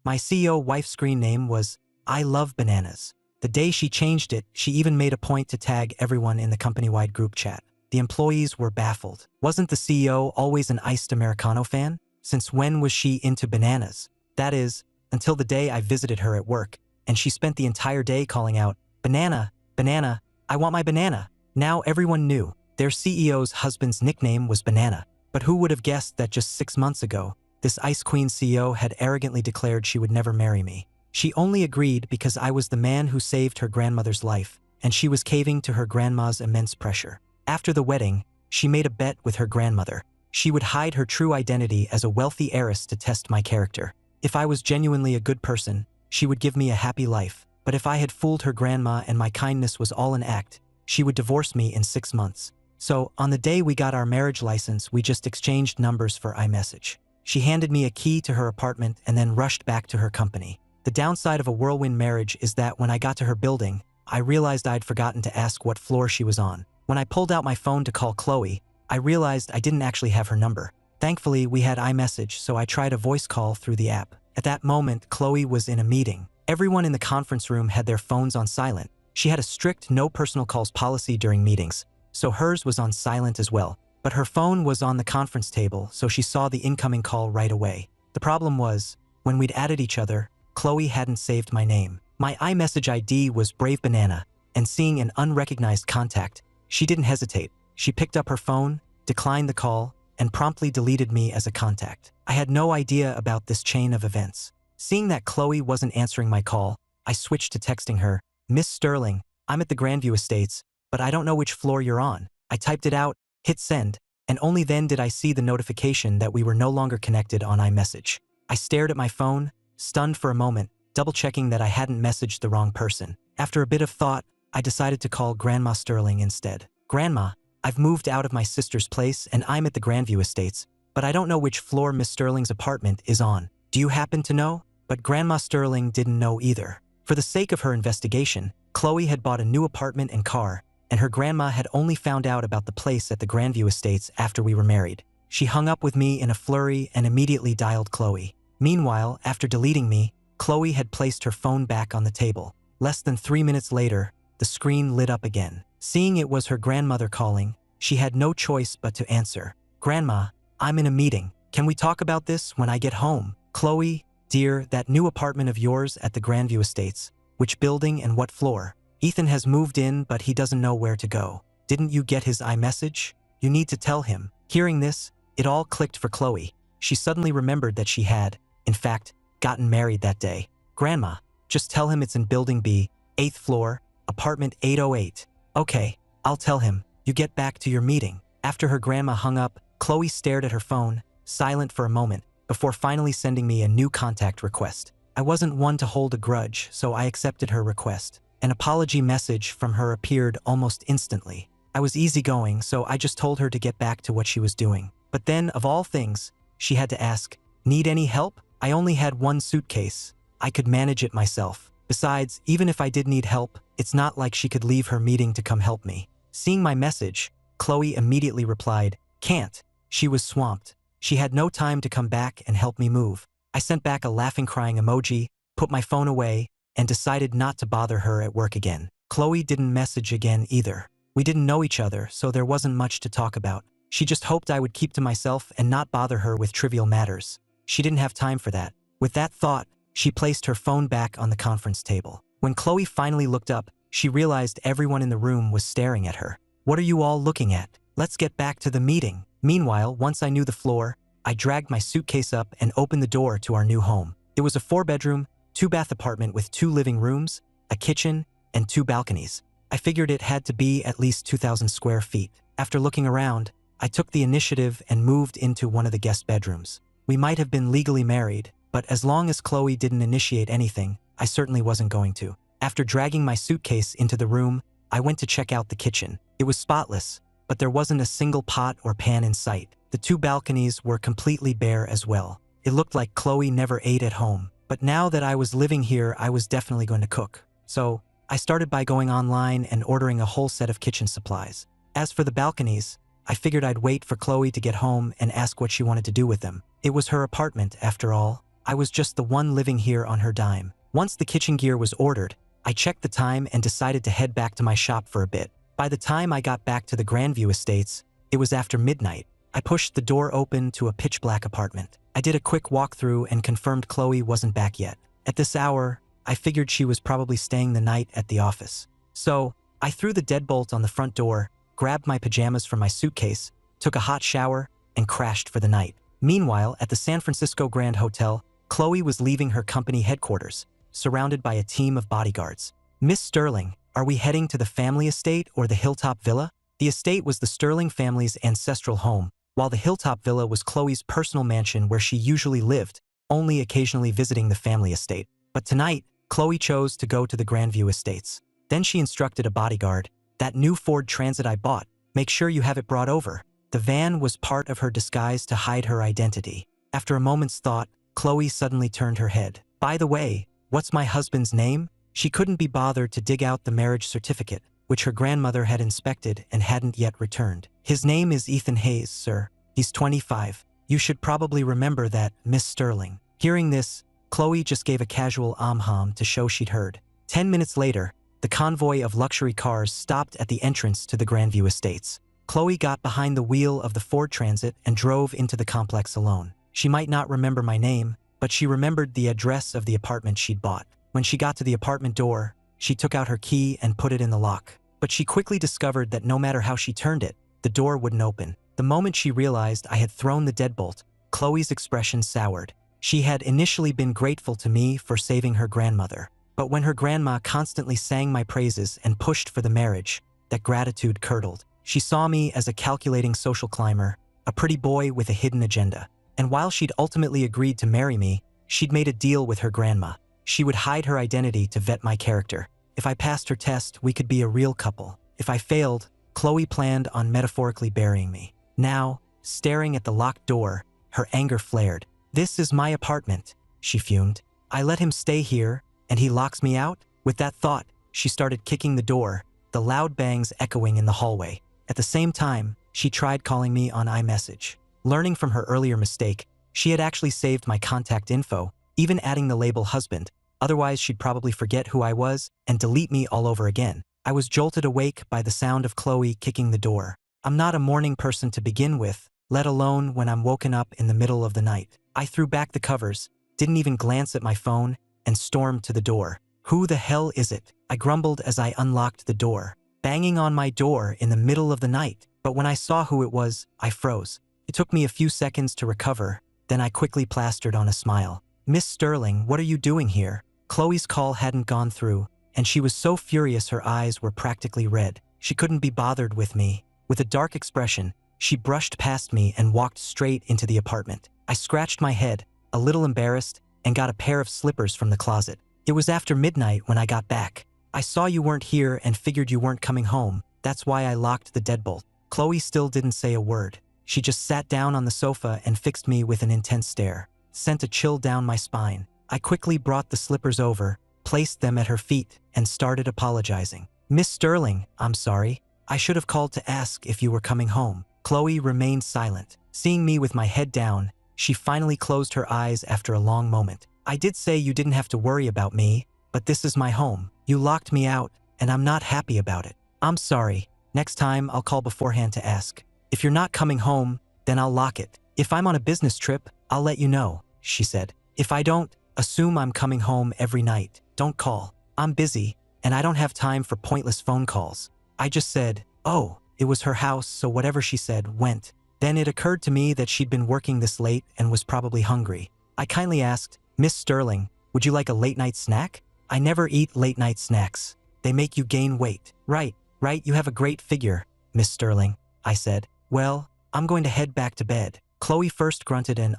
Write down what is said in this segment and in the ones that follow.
My CEO wife's screen name was I Love Bananas. The day she changed it, she even made a point to tag everyone in the company-wide group chat. The employees were baffled. Wasn't the CEO always an iced Americano fan? Since when was she into bananas? That is, until the day I visited her at work, and she spent the entire day calling out, "Banana, banana, I want my banana." Now everyone knew. Their CEO's husband's nickname was Banana. But who would have guessed that just 6 months ago, this Ice Queen CEO had arrogantly declared she would never marry me? She only agreed because I was the man who saved her grandmother's life, and she was caving to her grandma's immense pressure. After the wedding, she made a bet with her grandmother. She would hide her true identity as a wealthy heiress to test my character. If I was genuinely a good person, she would give me a happy life. But if I had fooled her grandma and my kindness was all an act, she would divorce me in 6 months. So, on the day we got our marriage license, we just exchanged numbers for iMessage. She handed me a key to her apartment and then rushed back to her company. The downside of a whirlwind marriage is that when I got to her building, I realized I'd forgotten to ask what floor she was on. When I pulled out my phone to call Chloe, I realized I didn't actually have her number. Thankfully, we had iMessage, so I tried a voice call through the app. At that moment, Chloe was in a meeting. Everyone in the conference room had their phones on silent. She had a strict no personal calls policy during meetings, so hers was on silent as well. But her phone was on the conference table, so she saw the incoming call right away. The problem was, when we'd added each other, Chloe hadn't saved my name. My iMessage ID was Brave Banana, and seeing an unrecognized contact, she didn't hesitate. She picked up her phone, declined the call, and promptly deleted me as a contact. I had no idea about this chain of events. Seeing that Chloe wasn't answering my call, I switched to texting her, "Miss Sterling, I'm at the Grandview Estates, but I don't know which floor you're on." I typed it out, hit send, and only then did I see the notification that we were no longer connected on iMessage. I stared at my phone, stunned for a moment, double-checking that I hadn't messaged the wrong person. After a bit of thought, I decided to call Grandma Sterling instead. "Grandma, I've moved out of my sister's place and I'm at the Grandview Estates, but I don't know which floor Miss Sterling's apartment is on. Do you happen to know?" But Grandma Sterling didn't know either. For the sake of her investigation, Chloe had bought a new apartment and car, and her grandma had only found out about the place at the Grandview Estates after we were married. She hung up with me in a flurry and immediately dialed Chloe. Meanwhile, after deleting me, Chloe had placed her phone back on the table. Less than 3 minutes later, the screen lit up again. Seeing it was her grandmother calling, she had no choice but to answer. "Grandma, I'm in a meeting. Can we talk about this when I get home?" "Chloe, dear, that new apartment of yours at the Grandview Estates, which building and what floor? Ethan has moved in, but he doesn't know where to go. Didn't you get his iMessage? You need to tell him." Hearing this, it all clicked for Chloe. She suddenly remembered that she had, in fact, gotten married that day. "Grandma, just tell him it's in Building B, 8th floor, apartment 808. "Okay, I'll tell him. You get back to your meeting." After her grandma hung up, Chloe stared at her phone, silent for a moment, before finally sending me a new contact request. I wasn't one to hold a grudge, so I accepted her request. An apology message from her appeared almost instantly. I was easygoing, so I just told her to get back to what she was doing. But then, of all things, she had to ask, "Need any help?" I only had one suitcase. I could manage it myself. Besides, even if I did need help, it's not like she could leave her meeting to come help me. Seeing my message, Chloe immediately replied, "Can't." She was swamped. She had no time to come back and help me move. I sent back a laughing crying emoji, put my phone away, and decided not to bother her at work again. Chloe didn't message again either. We didn't know each other, so there wasn't much to talk about. She just hoped I would keep to myself and not bother her with trivial matters. She didn't have time for that. With that thought, she placed her phone back on the conference table. When Chloe finally looked up, she realized everyone in the room was staring at her. "What are you all looking at? Let's get back to the meeting." Meanwhile, once I knew the floor, I dragged my suitcase up and opened the door to our new home. It was a 4-bedroom, 2-bath apartment with 2 living rooms, a kitchen, and 2 balconies. I figured it had to be at least 2,000 square feet. After looking around, I took the initiative and moved into one of the guest bedrooms. We might have been legally married, but as long as Chloe didn't initiate anything, I certainly wasn't going to. After dragging my suitcase into the room, I went to check out the kitchen. It was spotless, but there wasn't a single pot or pan in sight. The 2 balconies were completely bare as well. It looked like Chloe never ate at home. But now that I was living here, I was definitely going to cook. So, I started by going online and ordering a whole set of kitchen supplies. As for the balconies, I figured I'd wait for Chloe to get home and ask what she wanted to do with them. It was her apartment, after all. I was just the one living here on her dime. Once the kitchen gear was ordered, I checked the time and decided to head back to my shop for a bit. By the time I got back to the Grandview Estates, it was after midnight. I pushed the door open to a pitch-black apartment. I did a quick walkthrough and confirmed Chloe wasn't back yet. At this hour, I figured she was probably staying the night at the office. So, I threw the deadbolt on the front door, grabbed my pajamas from my suitcase, took a hot shower, and crashed for the night. Meanwhile, at the San Francisco Grand Hotel, Chloe was leaving her company headquarters, surrounded by a team of bodyguards. "Miss Sterling, are we heading to the family estate or the Hilltop Villa?" The estate was the Sterling family's ancestral home, while the Hilltop Villa was Chloe's personal mansion where she usually lived, only occasionally visiting the family estate. But tonight, Chloe chose to go to the Grandview Estates. Then she instructed a bodyguard, "That new Ford Transit I bought, make sure you have it brought over." The van was part of her disguise to hide her identity. After a moment's thought, Chloe suddenly turned her head. "By the way, what's my husband's name?" She couldn't be bothered to dig out the marriage certificate, which her grandmother had inspected and hadn't yet returned. "His name is Ethan Hayes, sir. He's 25. You should probably remember that, Miss Sterling." Hearing this, Chloe just gave a casual to show she'd heard. 10 minutes later, the convoy of luxury cars stopped at the entrance to the Grandview Estates. Chloe got behind the wheel of the Ford Transit and drove into the complex alone. She might not remember my name, but she remembered the address of the apartment she'd bought. When she got to the apartment door, she took out her key and put it in the lock. But she quickly discovered that no matter how she turned it, the door wouldn't open. The moment she realized I had thrown the deadbolt, Chloe's expression soured. She had initially been grateful to me for saving her grandmother. But when her grandma constantly sang my praises and pushed for the marriage, that gratitude curdled. She saw me as a calculating social climber, a pretty boy with a hidden agenda. And while she'd ultimately agreed to marry me, she'd made a deal with her grandma. She would hide her identity to vet my character. If I passed her test, we could be a real couple. If I failed, Chloe planned on metaphorically burying me. Now, staring at the locked door, her anger flared. "This is my apartment," she fumed. "I let him stay here, and he locks me out?" With that thought, she started kicking the door, the loud bangs echoing in the hallway. At the same time, she tried calling me on iMessage. Learning from her earlier mistake, she had actually saved my contact info, even adding the label husband. Otherwise, she'd probably forget who I was and delete me all over again. I was jolted awake by the sound of Chloe kicking the door. I'm not a morning person to begin with, let alone when I'm woken up in the middle of the night. I threw back the covers, didn't even glance at my phone, and stormed to the door. "Who the hell is it?" I grumbled as I unlocked the door. Banging on my door in the middle of the night. But when I saw who it was, I froze. It took me a few seconds to recover, then I quickly plastered on a smile. "Miss Sterling, what are you doing here?" Chloe's call hadn't gone through, and she was so furious her eyes were practically red. She couldn't be bothered with me. With a dark expression, she brushed past me and walked straight into the apartment. I scratched my head, a little embarrassed, and got a pair of slippers from the closet. "It was after midnight when I got back. I saw you weren't here and figured you weren't coming home. That's why I locked the deadbolt." Chloe still didn't say a word. She just sat down on the sofa and fixed me with an intense stare. Sent a chill down my spine. I quickly brought the slippers over, placed them at her feet, and started apologizing. "Miss Sterling, I'm sorry. I should have called to ask if you were coming home." Chloe remained silent. Seeing me with my head down, she finally closed her eyes after a long moment. "I did say you didn't have to worry about me, but this is my home. You locked me out, and I'm not happy about it. I'm sorry. Next time I'll call beforehand to ask. If you're not coming home, then I'll lock it. If I'm on a business trip, I'll let you know," she said. "If I don't, assume I'm coming home every night. Don't call. I'm busy, and I don't have time for pointless phone calls." I just said, "Oh, it was her house, so whatever she said went." Then it occurred to me that she'd been working this late and was probably hungry. I kindly asked, "Miss Sterling, would you like a late-night snack?" "I never eat late-night snacks. They make you gain weight." Right, you have a great figure, Miss Sterling," I said. "Well, I'm going to head back to bed." Chloe first grunted an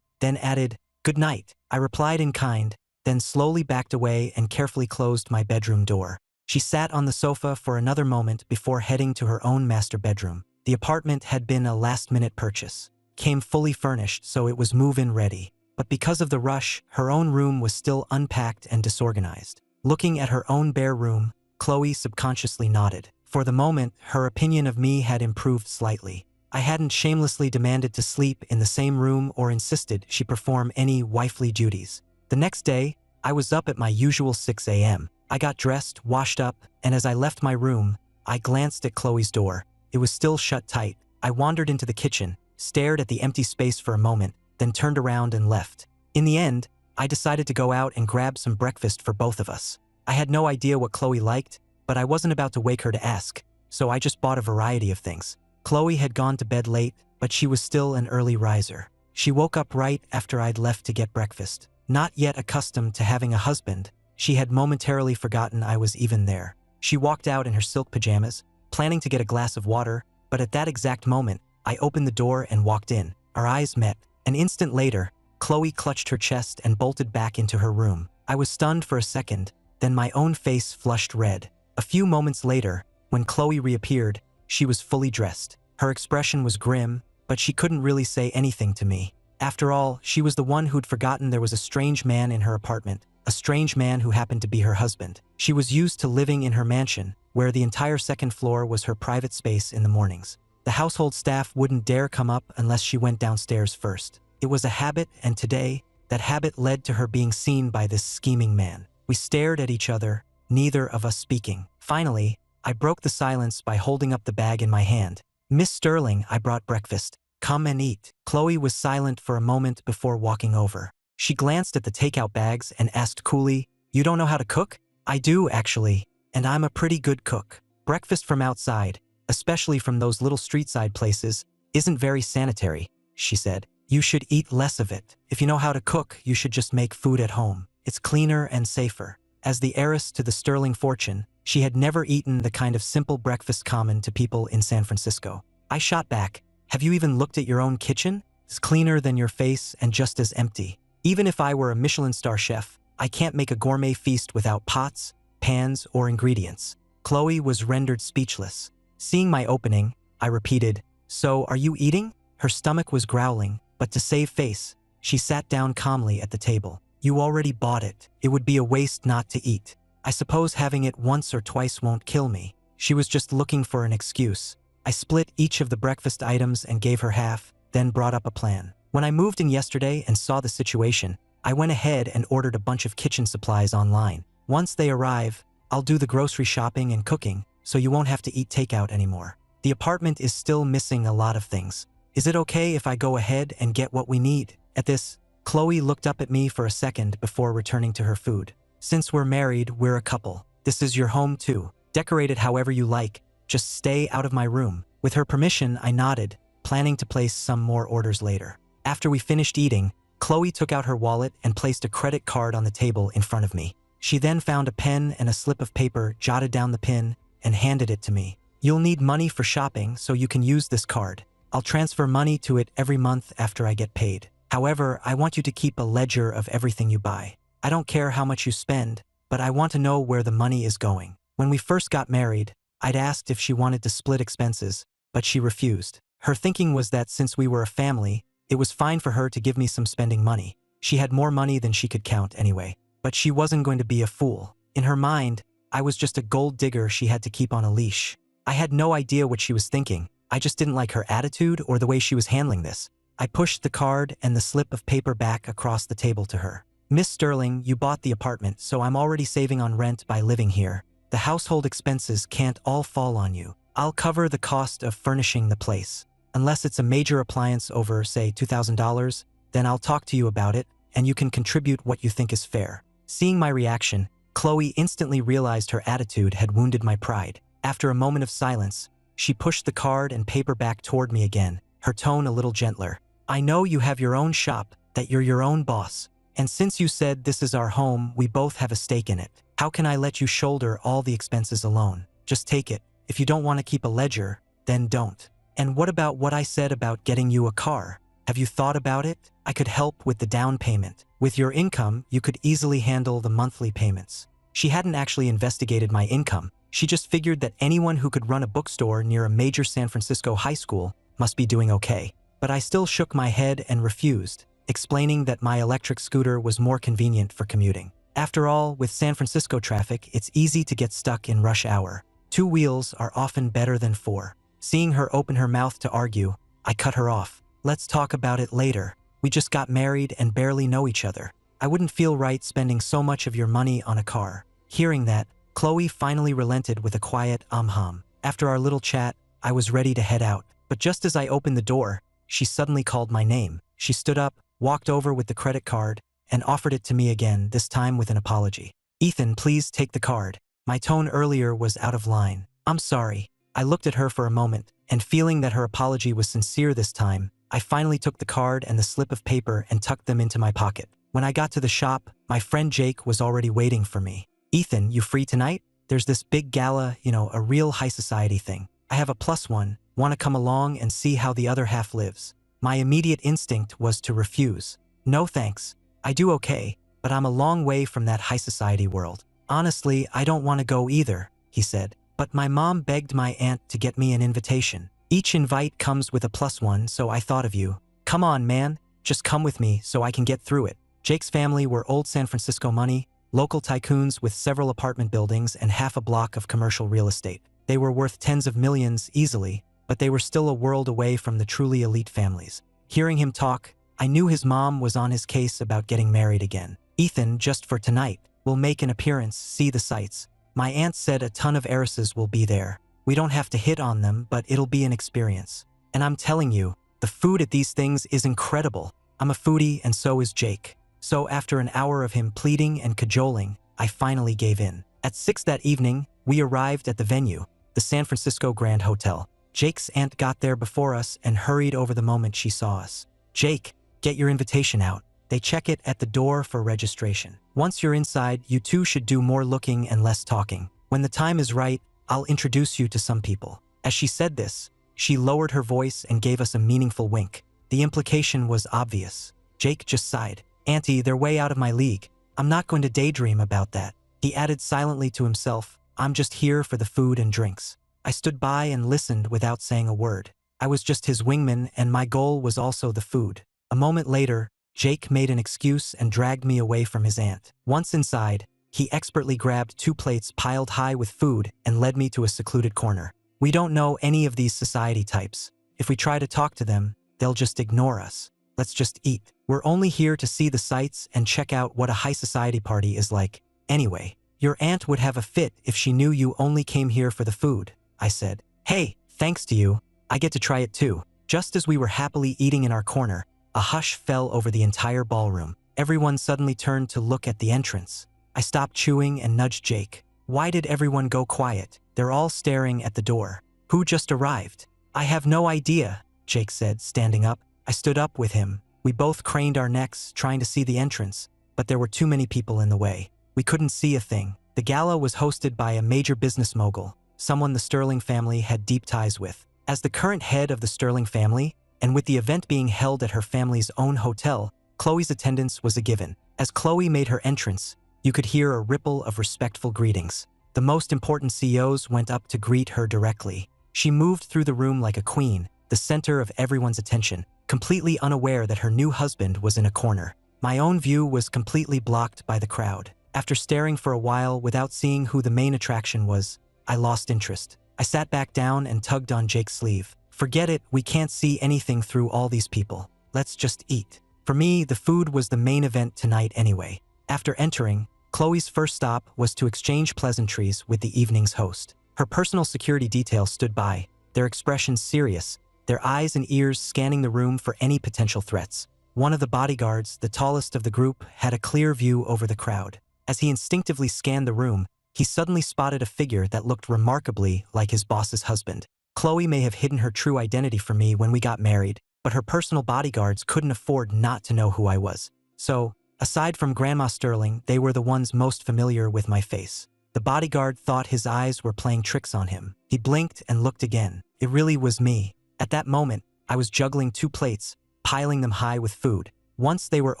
then added, "Good night." I replied in kind, then slowly backed away and carefully closed my bedroom door. She sat on the sofa for another moment before heading to her own master bedroom. The apartment had been a last-minute purchase. Came fully furnished, so it was move-in ready. But because of the rush, her own room was still unpacked and disorganized. Looking at her own bare room, Chloe subconsciously nodded. For the moment, her opinion of me had improved slightly. I hadn't shamelessly demanded to sleep in the same room or insisted she perform any wifely duties. The next day, I was up at my usual 6 a.m. I got dressed, washed up, and as I left my room, I glanced at Chloe's door. It was still shut tight. I wandered into the kitchen, stared at the empty space for a moment, then turned around and left. In the end, I decided to go out and grab some breakfast for both of us. I had no idea what Chloe liked, but I wasn't about to wake her to ask, so I just bought a variety of things. Chloe had gone to bed late, but she was still an early riser. She woke up right after I'd left to get breakfast. Not yet accustomed to having a husband, she had momentarily forgotten I was even there. She walked out in her silk pajamas, planning to get a glass of water, but at that exact moment, I opened the door and walked in. Our eyes met. An instant later, Chloe clutched her chest and bolted back into her room. I was stunned for a second, then my own face flushed red. A few moments later, when Chloe reappeared, she was fully dressed. Her expression was grim, but she couldn't really say anything to me. After all, she was the one who'd forgotten there was a strange man in her apartment, a strange man who happened to be her husband. She was used to living in her mansion, where the entire second floor was her private space in the mornings. The household staff wouldn't dare come up unless she went downstairs first. It was a habit, and today, that habit led to her being seen by this scheming man. We stared at each other, neither of us speaking. Finally, I broke the silence by holding up the bag in my hand. "Miss Sterling, I brought breakfast. Come and eat." Chloe was silent for a moment before walking over. She glanced at the takeout bags and asked coolly, "You don't know how to cook?" "I do, actually, and I'm a pretty good cook. Breakfast from outside, especially from those little street-side places, isn't very sanitary," she said. "You should eat less of it. If you know how to cook, you should just make food at home. It's cleaner and safer." As the heiress to the Sterling fortune, she had never eaten the kind of simple breakfast common to people in San Francisco. I shot back, "Have you even looked at your own kitchen? It's cleaner than your face and just as empty. Even if I were a Michelin star chef, I can't make a gourmet feast without pots, pans, or ingredients." Chloe was rendered speechless. Seeing my opening, I repeated, "So, are you eating?" Her stomach was growling, but to save face, she sat down calmly at the table. "You already bought it. It would be a waste not to eat. I suppose having it once or twice won't kill me." She was just looking for an excuse. I split each of the breakfast items and gave her half, then brought up a plan. When I moved in yesterday and saw the situation, I went ahead and ordered a bunch of kitchen supplies online. Once they arrive, I'll do the grocery shopping and cooking, so you won't have to eat takeout anymore. The apartment is still missing a lot of things. Is it okay if I go ahead and get what we need? At this, Chloe looked up at me for a second before returning to her food. "Since we're married, we're a couple. This is your home too. Decorate it however you like. Just stay out of my room." With her permission, I nodded, planning to place some more orders later. After we finished eating, Chloe took out her wallet and placed a credit card on the table in front of me. She then found a pen and a slip of paper, jotted down the PIN, and handed it to me. "You'll need money for shopping, so you can use this card. I'll transfer money to it every month after I get paid. However, I want you to keep a ledger of everything you buy. I don't care how much you spend, but I want to know where the money is going." When we first got married, I'd asked if she wanted to split expenses, but she refused. Her thinking was that since we were a family, it was fine for her to give me some spending money. She had more money than she could count anyway. But she wasn't going to be a fool. In her mind, I was just a gold digger she had to keep on a leash. I had no idea what she was thinking. I just didn't like her attitude or the way she was handling this. I pushed the card and the slip of paper back across the table to her. "Miss Sterling, you bought the apartment, so I'm already saving on rent by living here. The household expenses can't all fall on you. I'll cover the cost of furnishing the place. Unless it's a major appliance over, say, $2,000, then I'll talk to you about it, and you can contribute what you think is fair." Seeing my reaction, Chloe instantly realized her attitude had wounded my pride. After a moment of silence, she pushed the card and paper back toward me again, her tone a little gentler. "I know you have your own shop, that you're your own boss. And since you said this is our home, we both have a stake in it. How can I let you shoulder all the expenses alone? Just take it. If you don't want to keep a ledger, then don't. And what about what I said about getting you a car? Have you thought about it? I could help with the down payment. With your income, you could easily handle the monthly payments." She hadn't actually investigated my income. She just figured that anyone who could run a bookstore near a major San Francisco high school must be doing okay. But I still shook my head and refused, explaining that my electric scooter was more convenient for commuting. After all, with San Francisco traffic, it's easy to get stuck in rush hour. 2 wheels are often better than 4. Seeing her open her mouth to argue, I cut her off. Let's talk about it later. We just got married and barely know each other. I wouldn't feel right spending so much of your money on a car. Hearing that, Chloe finally relented with a quiet hum. After our little chat, I was ready to head out. But just as I opened the door, she suddenly called my name. She stood up, walked over with the credit card, and offered it to me again, this time with an apology. Ethan, please take the card. My tone earlier was out of line. I'm sorry. I looked at her for a moment, and feeling that her apology was sincere this time, I finally took the card and the slip of paper and tucked them into my pocket. When I got to the shop, my friend Jake was already waiting for me. Ethan, you free tonight? There's this big gala, a real high society thing. I have a +1, want to come along and see how the other half lives. My immediate instinct was to refuse. No thanks. I do okay, but I'm a long way from that high society world. Honestly, I don't want to go either, he said. But my mom begged my aunt to get me an invitation. Each invite comes with a +1, so I thought of you. Come on, man. Just come with me so I can get through it. Jake's family were old San Francisco money, local tycoons with several apartment buildings and half a block of commercial real estate. They were worth tens of millions easily, but they were still a world away from the truly elite families. Hearing him talk, I knew his mom was on his case about getting married again. Ethan, just for tonight, will make an appearance, see the sights. My aunt said a ton of heiresses will be there. We don't have to hit on them, but it'll be an experience. And I'm telling you, the food at these things is incredible. I'm a foodie and so is Jake. So after an hour of him pleading and cajoling, I finally gave in. At 6 that evening, we arrived at the venue, the San Francisco Grand Hotel. Jake's aunt got there before us and hurried over the moment she saw us. Jake, get your invitation out. They check it at the door for registration. Once you're inside, you two should do more looking and less talking. When the time is right, I'll introduce you to some people. As she said this, she lowered her voice and gave us a meaningful wink. The implication was obvious. Jake just sighed. Auntie, they're way out of my league. I'm not going to daydream about that. He added silently to himself, I'm just here for the food and drinks. I stood by and listened without saying a word. I was just his wingman and my goal was also the food. A moment later, Jake made an excuse and dragged me away from his aunt. Once inside, he expertly grabbed 2 plates piled high with food and led me to a secluded corner. We don't know any of these society types. If we try to talk to them, they'll just ignore us. Let's just eat. We're only here to see the sights and check out what a high society party is like. Anyway, your aunt would have a fit if she knew you only came here for the food, I said. Hey, thanks to you, I get to try it too. Just as we were happily eating in our corner, a hush fell over the entire ballroom. Everyone suddenly turned to look at the entrance. I stopped chewing and nudged Jake. Why did everyone go quiet? They're all staring at the door. Who just arrived? I have no idea, Jake said, standing up. I stood up with him. We both craned our necks, trying to see the entrance, but there were too many people in the way. We couldn't see a thing. The gala was hosted by a major business mogul, someone the Sterling family had deep ties with. As the current head of the Sterling family, and with the event being held at her family's own hotel, Chloe's attendance was a given. As Chloe made her entrance, you could hear a ripple of respectful greetings. The most important CEOs went up to greet her directly. She moved through the room like a queen, the center of everyone's attention, completely unaware that her new husband was in a corner. My own view was completely blocked by the crowd. After staring for a while without seeing who the main attraction was, I lost interest. I sat back down and tugged on Jake's sleeve. Forget it, we can't see anything through all these people. Let's just eat. For me, the food was the main event tonight anyway. After entering, Chloe's first stop was to exchange pleasantries with the evening's host. Her personal security detail stood by, their expressions serious, their eyes and ears scanning the room for any potential threats. One of the bodyguards, the tallest of the group, had a clear view over the crowd. As he instinctively scanned the room, he suddenly spotted a figure that looked remarkably like his boss's husband. Chloe may have hidden her true identity from me when we got married, but her personal bodyguards couldn't afford not to know who I was. So, aside from Grandma Sterling, they were the ones most familiar with my face. The bodyguard thought his eyes were playing tricks on him. He blinked and looked again. It really was me. At that moment, I was juggling 2 plates, piling them high with food. Once they were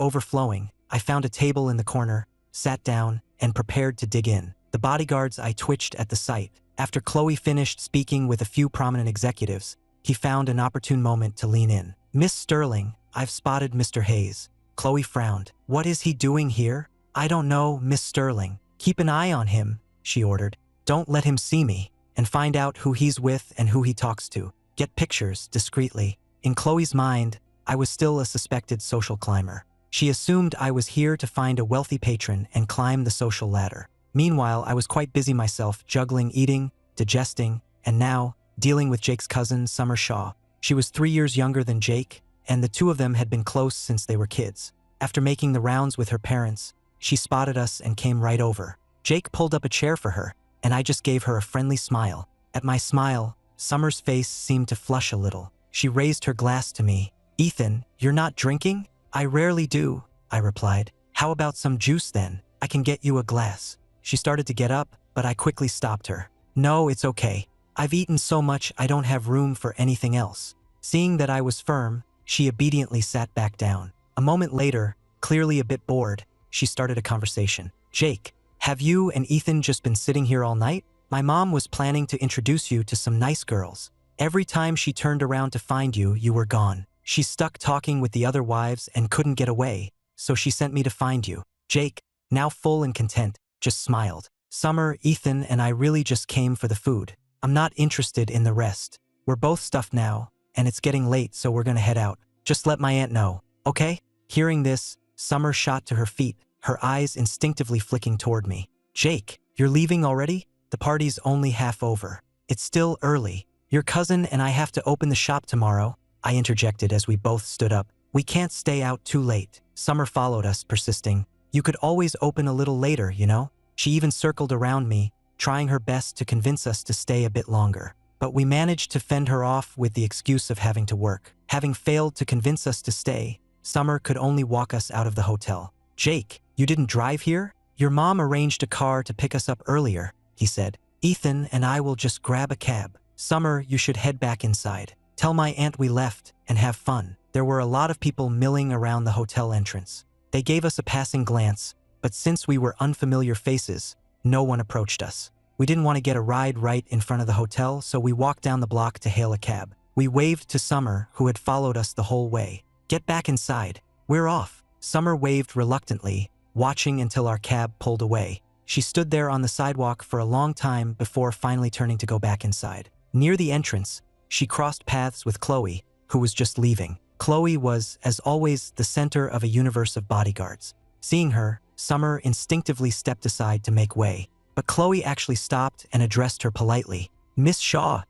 overflowing, I found a table in the corner, sat down, and prepared to dig in. The bodyguard's eye twitched at the sight. After Chloe finished speaking with a few prominent executives, he found an opportune moment to lean in. Miss Sterling, I've spotted Mr. Hayes. Chloe frowned. What is he doing here? I don't know, Miss Sterling. Keep an eye on him, she ordered. Don't let him see me, and find out who he's with and who he talks to. Get pictures, discreetly. In Chloe's mind, I was still a suspected social climber. She assumed I was here to find a wealthy patron and climb the social ladder. Meanwhile, I was quite busy myself, juggling eating, digesting, and now, dealing with Jake's cousin, Summer Shaw. She was 3 years younger than Jake, and the two of them had been close since they were kids. After making the rounds with her parents, she spotted us and came right over. Jake pulled up a chair for her, and I just gave her a friendly smile. At my smile, Summer's face seemed to flush a little. She raised her glass to me. "Ethan, you're not drinking?" "I rarely do," I replied. "How about some juice then? I can get you a glass." She started to get up, but I quickly stopped her. "No, it's okay. I've eaten so much I don't have room for anything else." Seeing that I was firm, she obediently sat back down. A moment later, clearly a bit bored, she started a conversation. "Jake, have you and Ethan just been sitting here all night? My mom was planning to introduce you to some nice girls. Every time she turned around to find you, you were gone. She's stuck talking with the other wives and couldn't get away, so she sent me to find you." Jake, now full and content, just smiled. "Summer, Ethan, and I really just came for the food. I'm not interested in the rest. We're both stuffed now, and it's getting late, so we're gonna head out. Just let my aunt know, okay?" Hearing this, Summer shot to her feet, her eyes instinctively flicking toward me. "Jake, you're leaving already? The party's only half over. It's still early. Your cousin and I have to open the shop tomorrow," I interjected as we both stood up. "We can't stay out too late." Summer followed us, persisting. "You could always open a little later, you know?" She even circled around me, trying her best to convince us to stay a bit longer. But we managed to fend her off with the excuse of having to work. Having failed to convince us to stay, Summer could only walk us out of the hotel. "Jake, you didn't drive here? Your mom arranged a car to pick us up earlier," he said. "Ethan and I will just grab a cab. Summer, you should head back inside. Tell my aunt we left and have fun." There were a lot of people milling around the hotel entrance. They gave us a passing glance, but since we were unfamiliar faces, no one approached us. We didn't want to get a ride right in front of the hotel, so we walked down the block to hail a cab. We waved to Summer, who had followed us the whole way. "Get back inside. We're off." Summer waved reluctantly, watching until our cab pulled away. She stood there on the sidewalk for a long time before finally turning to go back inside. Near the entrance, she crossed paths with Chloe, who was just leaving. Chloe was, as always, the center of a universe of bodyguards. Seeing her, Summer instinctively stepped aside to make way. But Chloe actually stopped and addressed her politely. "Miss Shaw,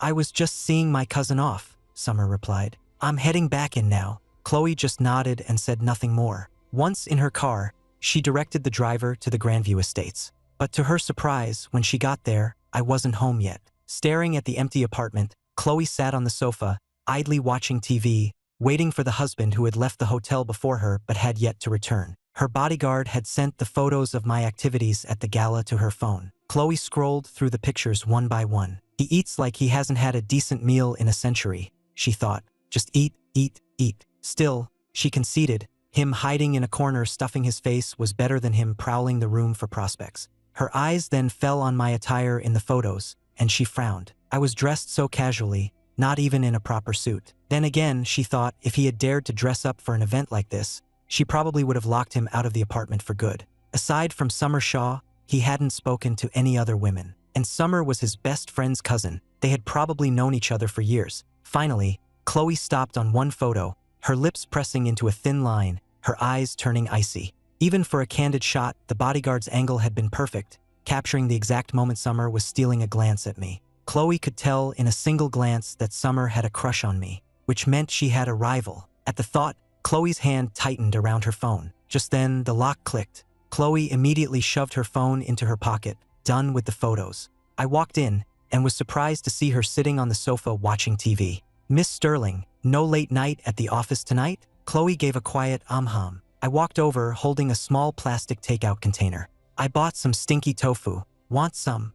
I was just seeing my cousin off," Summer replied. "I'm heading back in now." Chloe just nodded and said nothing more. Once in her car, she directed the driver to the Grandview Estates. But to her surprise, when she got there, I wasn't home yet. Staring at the empty apartment, Chloe sat on the sofa, idly watching TV, waiting for the husband who had left the hotel before her but had yet to return. Her bodyguard had sent the photos of my activities at the gala to her phone. Chloe scrolled through the pictures one by one. "He eats like he hasn't had a decent meal in a century," she thought. "Just eat, eat, eat." Still, she conceded, him hiding in a corner stuffing his face was better than him prowling the room for prospects. Her eyes then fell on my attire in the photos, and she frowned. I was dressed so casually, not even in a proper suit. Then again, she thought if he had dared to dress up for an event like this, she probably would have locked him out of the apartment for good. Aside from Summer Shaw, he hadn't spoken to any other women. And Summer was his best friend's cousin. They had probably known each other for years. Finally, Chloe stopped on one photo, her lips pressing into a thin line, her eyes turning icy. Even for a candid shot, the bodyguard's angle had been perfect, capturing the exact moment Summer was stealing a glance at me. Chloe could tell in a single glance that Summer had a crush on me, which meant she had a rival. At the thought, Chloe's hand tightened around her phone. Just then, the lock clicked. Chloe immediately shoved her phone into her pocket, done with the photos. I walked in and was surprised to see her sitting on the sofa watching TV. "Miss Sterling, no late night at the office tonight?" Chloe gave a quiet hum. I walked over holding a small plastic takeout container. "I bought some stinky tofu. Want some?"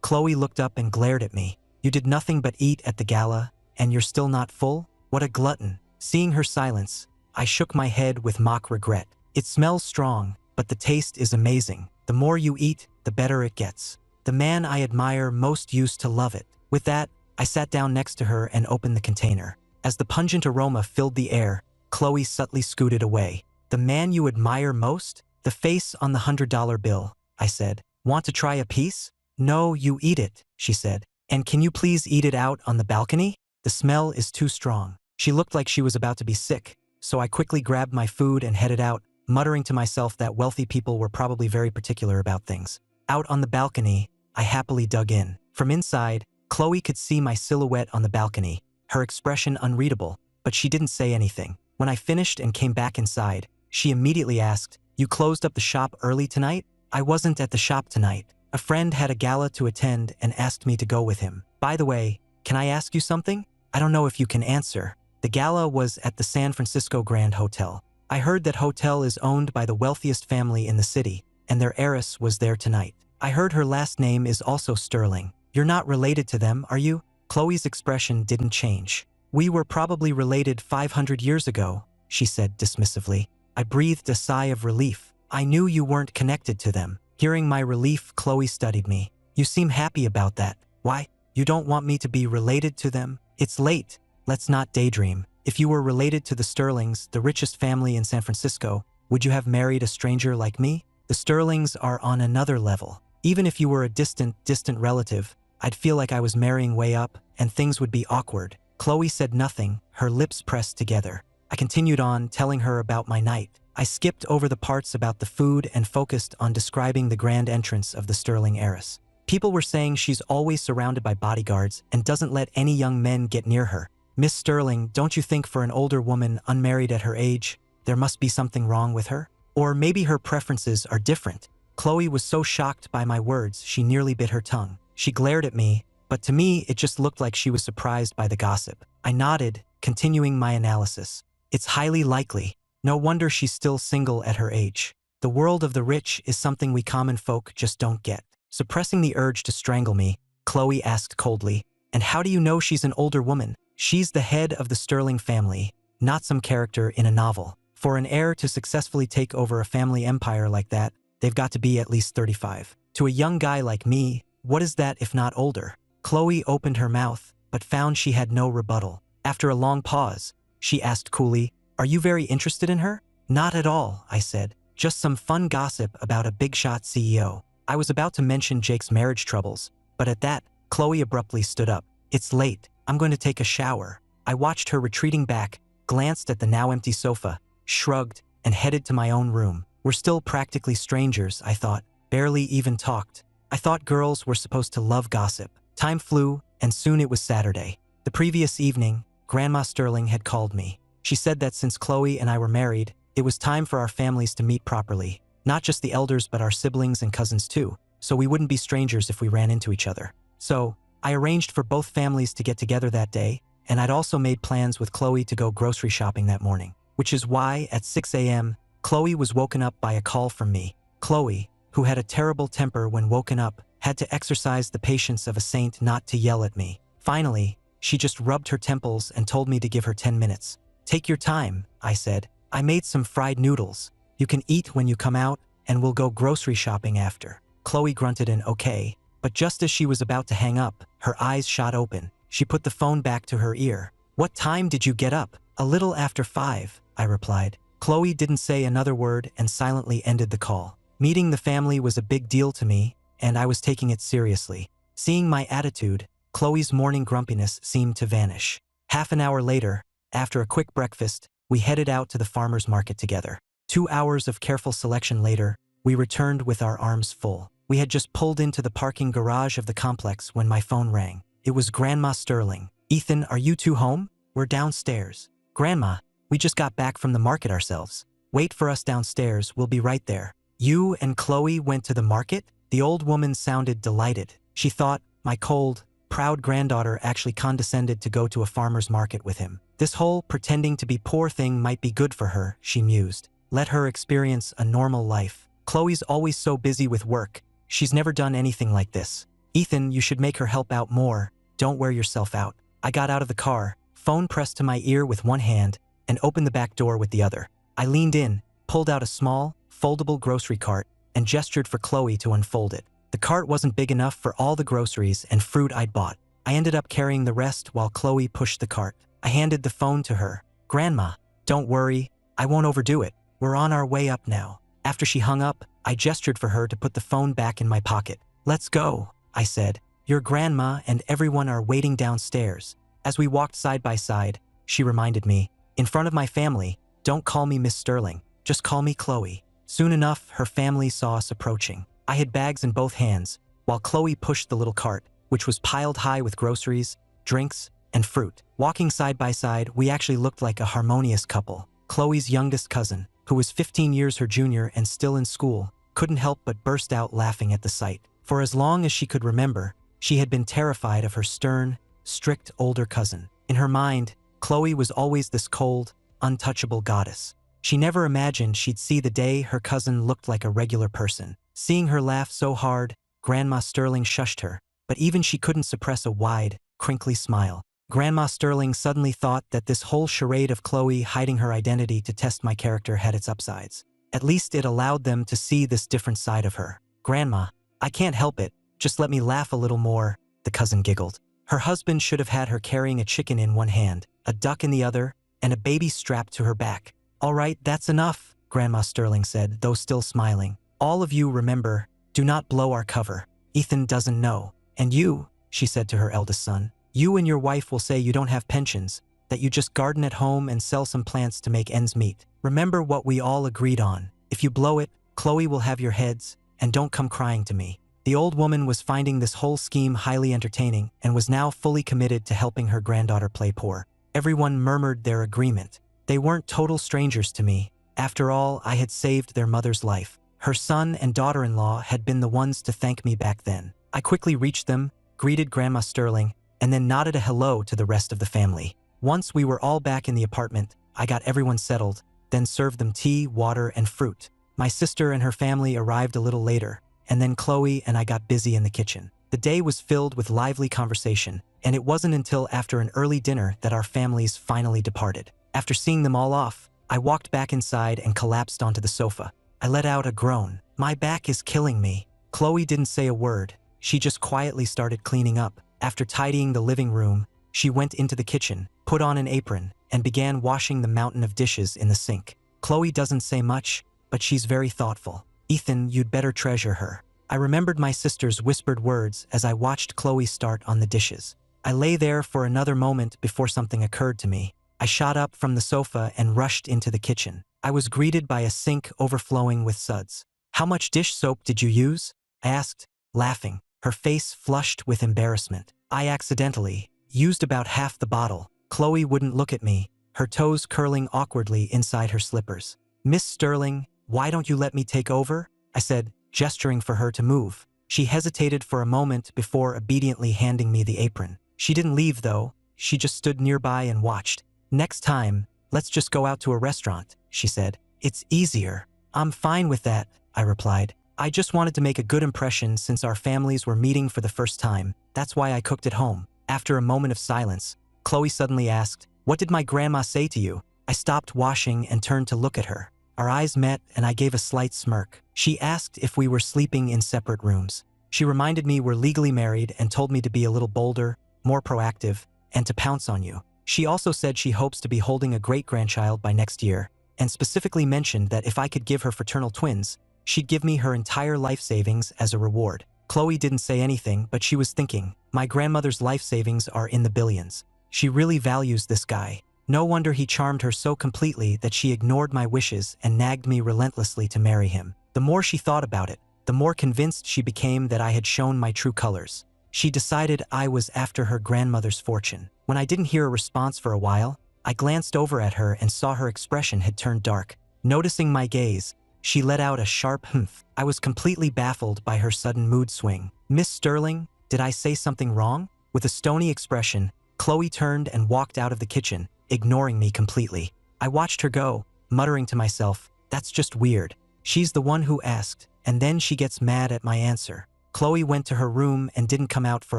Chloe looked up and glared at me. "You did nothing but eat at the gala, and you're still not full? What a glutton." Seeing her silence, I shook my head with mock regret. "It smells strong, but the taste is amazing. The more you eat, the better it gets. The man I admire most used to love it." With that, I sat down next to her and opened the container. As the pungent aroma filled the air, Chloe subtly scooted away. "The man you admire most? The face on the $100 bill," I said. "Want to try a piece?" "No, you eat it," she said. "And can you please eat it out on the balcony?" The smell is too strong. She looked like she was about to be sick, so I quickly grabbed my food and headed out, muttering to myself that wealthy people were probably very particular about things. Out on the balcony, I happily dug in. From inside, Chloe could see my silhouette on the balcony, her expression unreadable, but she didn't say anything. When I finished and came back inside, she immediately asked, "You closed up the shop early tonight?" I wasn't at the shop tonight. A friend had a gala to attend and asked me to go with him. By the way, can I ask you something? I don't know if you can answer. The gala was at the San Francisco Grand Hotel. I heard that hotel is owned by the wealthiest family in the city, and their heiress was there tonight. I heard her last name is also Sterling. You're not related to them, are you? Chloe's expression didn't change. We were probably related 500 years ago, she said dismissively. I breathed a sigh of relief. I knew you weren't connected to them. Hearing my relief, Chloe studied me. You seem happy about that. Why? You don't want me to be related to them? It's late. Let's not daydream. If you were related to the Sterlings, the richest family in San Francisco, would you have married a stranger like me? The Sterlings are on another level. Even if you were a distant relative, I'd feel like I was marrying way up, and things would be awkward. Chloe said nothing, her lips pressed together. I continued on, telling her about my night. I skipped over the parts about the food and focused on describing the grand entrance of the Sterling heiress. People were saying she's always surrounded by bodyguards and doesn't let any young men get near her. Miss Sterling, don't you think for an older woman unmarried at her age, there must be something wrong with her? Or maybe her preferences are different. Chloe was so shocked by my words, she nearly bit her tongue. She glared at me, but to me it just looked like she was surprised by the gossip. I nodded, continuing my analysis. It's highly likely. No wonder she's still single at her age. The world of the rich is something we common folk just don't get. Suppressing the urge to strangle me, Chloe asked coldly, "And how do you know she's an older woman? She's the head of the Sterling family, not some character in a novel. For an heir to successfully take over a family empire like that, they've got to be at least 35. To a young guy like me, what is that if not older?" Chloe opened her mouth, but found she had no rebuttal. After a long pause, she asked coolly, "Are you very interested in her?" "Not at all," I said. "Just some fun gossip about a big-shot CEO." I was about to mention Jake's marriage troubles, but at that, Chloe abruptly stood up. "It's late. I'm going to take a shower." I watched her retreating back, glanced at the now empty sofa, shrugged, and headed to my own room. We're still practically strangers, I thought, barely even talked. I thought girls were supposed to love gossip. Time flew, and soon it was Saturday. The previous evening, Grandma Sterling had called me. She said that since Chloe and I were married, it was time for our families to meet properly. Not just the elders but our siblings and cousins too, so we wouldn't be strangers if we ran into each other. So, I arranged for both families to get together that day, and I'd also made plans with Chloe to go grocery shopping that morning. Which is why, at 6 a.m., Chloe was woken up by a call from me. Chloe, who had a terrible temper when woken up, had to exercise the patience of a saint not to yell at me. Finally, she just rubbed her temples and told me to give her 10 minutes. "Take your time," I said. "I made some fried noodles. You can eat when you come out, and we'll go grocery shopping after." Chloe grunted an okay, but just as she was about to hang up, her eyes shot open. She put the phone back to her ear. "What time did you get up?" "A little after 5, I replied. Chloe didn't say another word and silently ended the call. Meeting the family was a big deal to me, and I was taking it seriously. Seeing my attitude, Chloe's morning grumpiness seemed to vanish. Half an hour later, after a quick breakfast, we headed out to the farmer's market together. 2 hours of careful selection later, we returned with our arms full. We had just pulled into the parking garage of the complex when my phone rang. It was Grandma Sterling. "Ethan, are you two home? We're downstairs." "Grandma, we just got back from the market ourselves. Wait for us downstairs, we'll be right there." "You and Chloe went to the market?" The old woman sounded delighted. She thought my cold, proud granddaughter actually condescended to go to a farmer's market with him. This whole pretending to be poor thing might be good for her, she mused. Let her experience a normal life. Chloe's always so busy with work. She's never done anything like this. "Ethan, you should make her help out more. Don't wear yourself out." I got out of the car, phone pressed to my ear with one hand, and opened the back door with the other. I leaned in, pulled out a small, foldable grocery cart, and gestured for Chloe to unfold it. The cart wasn't big enough for all the groceries and fruit I'd bought. I ended up carrying the rest while Chloe pushed the cart. I handed the phone to her. "Grandma, don't worry, I won't overdo it. We're on our way up now." After she hung up, I gestured for her to put the phone back in my pocket. "Let's go," I said. "Your grandma and everyone are waiting downstairs." As we walked side by side, she reminded me, in front of my family, don't call me Miss Sterling, just call me Chloe. Soon enough, her family saw us approaching. I had bags in both hands, while Chloe pushed the little cart, which was piled high with groceries, drinks, and fruit. Walking side by side, we actually looked like a harmonious couple. Chloe's youngest cousin, who was 15 years her junior and still in school, couldn't help but burst out laughing at the sight. For as long as she could remember, she had been terrified of her stern, strict older cousin. In her mind, Chloe was always this cold, untouchable goddess. She never imagined she'd see the day her cousin looked like a regular person. Seeing her laugh so hard, Grandma Sterling shushed her, but even she couldn't suppress a wide, crinkly smile. Grandma Sterling suddenly thought that this whole charade of Chloe hiding her identity to test my character had its upsides. At least it allowed them to see this different side of her. Grandma, I can't help it, just let me laugh a little more, the cousin giggled. Her husband should have had her carrying a chicken in one hand, a duck in the other, and a baby strapped to her back. All right, that's enough, Grandma Sterling said, though still smiling. All of you remember, do not blow our cover. Ethan doesn't know. And you, she said to her eldest son, you and your wife will say you don't have pensions, that you just garden at home and sell some plants to make ends meet. Remember what we all agreed on. If you blow it, Chloe will have your heads, and don't come crying to me. The old woman was finding this whole scheme highly entertaining and was now fully committed to helping her granddaughter play poor. Everyone murmured their agreement. They weren't total strangers to me. After all, I had saved their mother's life. Her son and daughter-in-law had been the ones to thank me back then. I quickly reached them, greeted Grandma Sterling, and then nodded a hello to the rest of the family. Once we were all back in the apartment, I got everyone settled, then served them tea, water, and fruit. My sister and her family arrived a little later, and then Chloe and I got busy in the kitchen. The day was filled with lively conversation, and it wasn't until after an early dinner that our families finally departed. After seeing them all off, I walked back inside and collapsed onto the sofa. I let out a groan. My back is killing me. Chloe didn't say a word. She just quietly started cleaning up. After tidying the living room, she went into the kitchen, put on an apron, and began washing the mountain of dishes in the sink. Chloe doesn't say much, but she's very thoughtful. Ethan, you'd better treasure her. I remembered my sister's whispered words as I watched Chloe start on the dishes. I lay there for another moment before something occurred to me. I shot up from the sofa and rushed into the kitchen. I was greeted by a sink overflowing with suds. How much dish soap did you use? I asked, laughing, her face flushed with embarrassment. I accidentally used about half the bottle. Chloe wouldn't look at me, her toes curling awkwardly inside her slippers. Miss Sterling, why don't you let me take over? I said, gesturing for her to move. She hesitated for a moment before obediently handing me the apron. She didn't leave though, she just stood nearby and watched. Next time, let's just go out to a restaurant, she said. It's easier. I'm fine with that, I replied. I just wanted to make a good impression since our families were meeting for the first time. That's why I cooked at home. After a moment of silence, Chloe suddenly asked, what did my grandma say to you? I stopped washing and turned to look at her. Our eyes met and I gave a slight smirk. She asked if we were sleeping in separate rooms. She reminded me we're legally married and told me to be a little bolder, more proactive, and to pounce on you. She also said she hopes to be holding a great-grandchild by next year, and specifically mentioned that if I could give her fraternal twins, she'd give me her entire life savings as a reward. Chloe didn't say anything, but she was thinking, my grandmother's life savings are in the billions. She really values this guy. No wonder he charmed her so completely that she ignored my wishes and nagged me relentlessly to marry him. The more she thought about it, the more convinced she became that I had shown my true colors. She decided I was after her grandmother's fortune. When I didn't hear a response for a while, I glanced over at her and saw her expression had turned dark. Noticing my gaze, she let out a sharp humph. I was completely baffled by her sudden mood swing. Miss Sterling, did I say something wrong? With a stony expression, Chloe turned and walked out of the kitchen, ignoring me completely. I watched her go, muttering to myself, that's just weird. She's the one who asked, and then she gets mad at my answer. Chloe went to her room and didn't come out for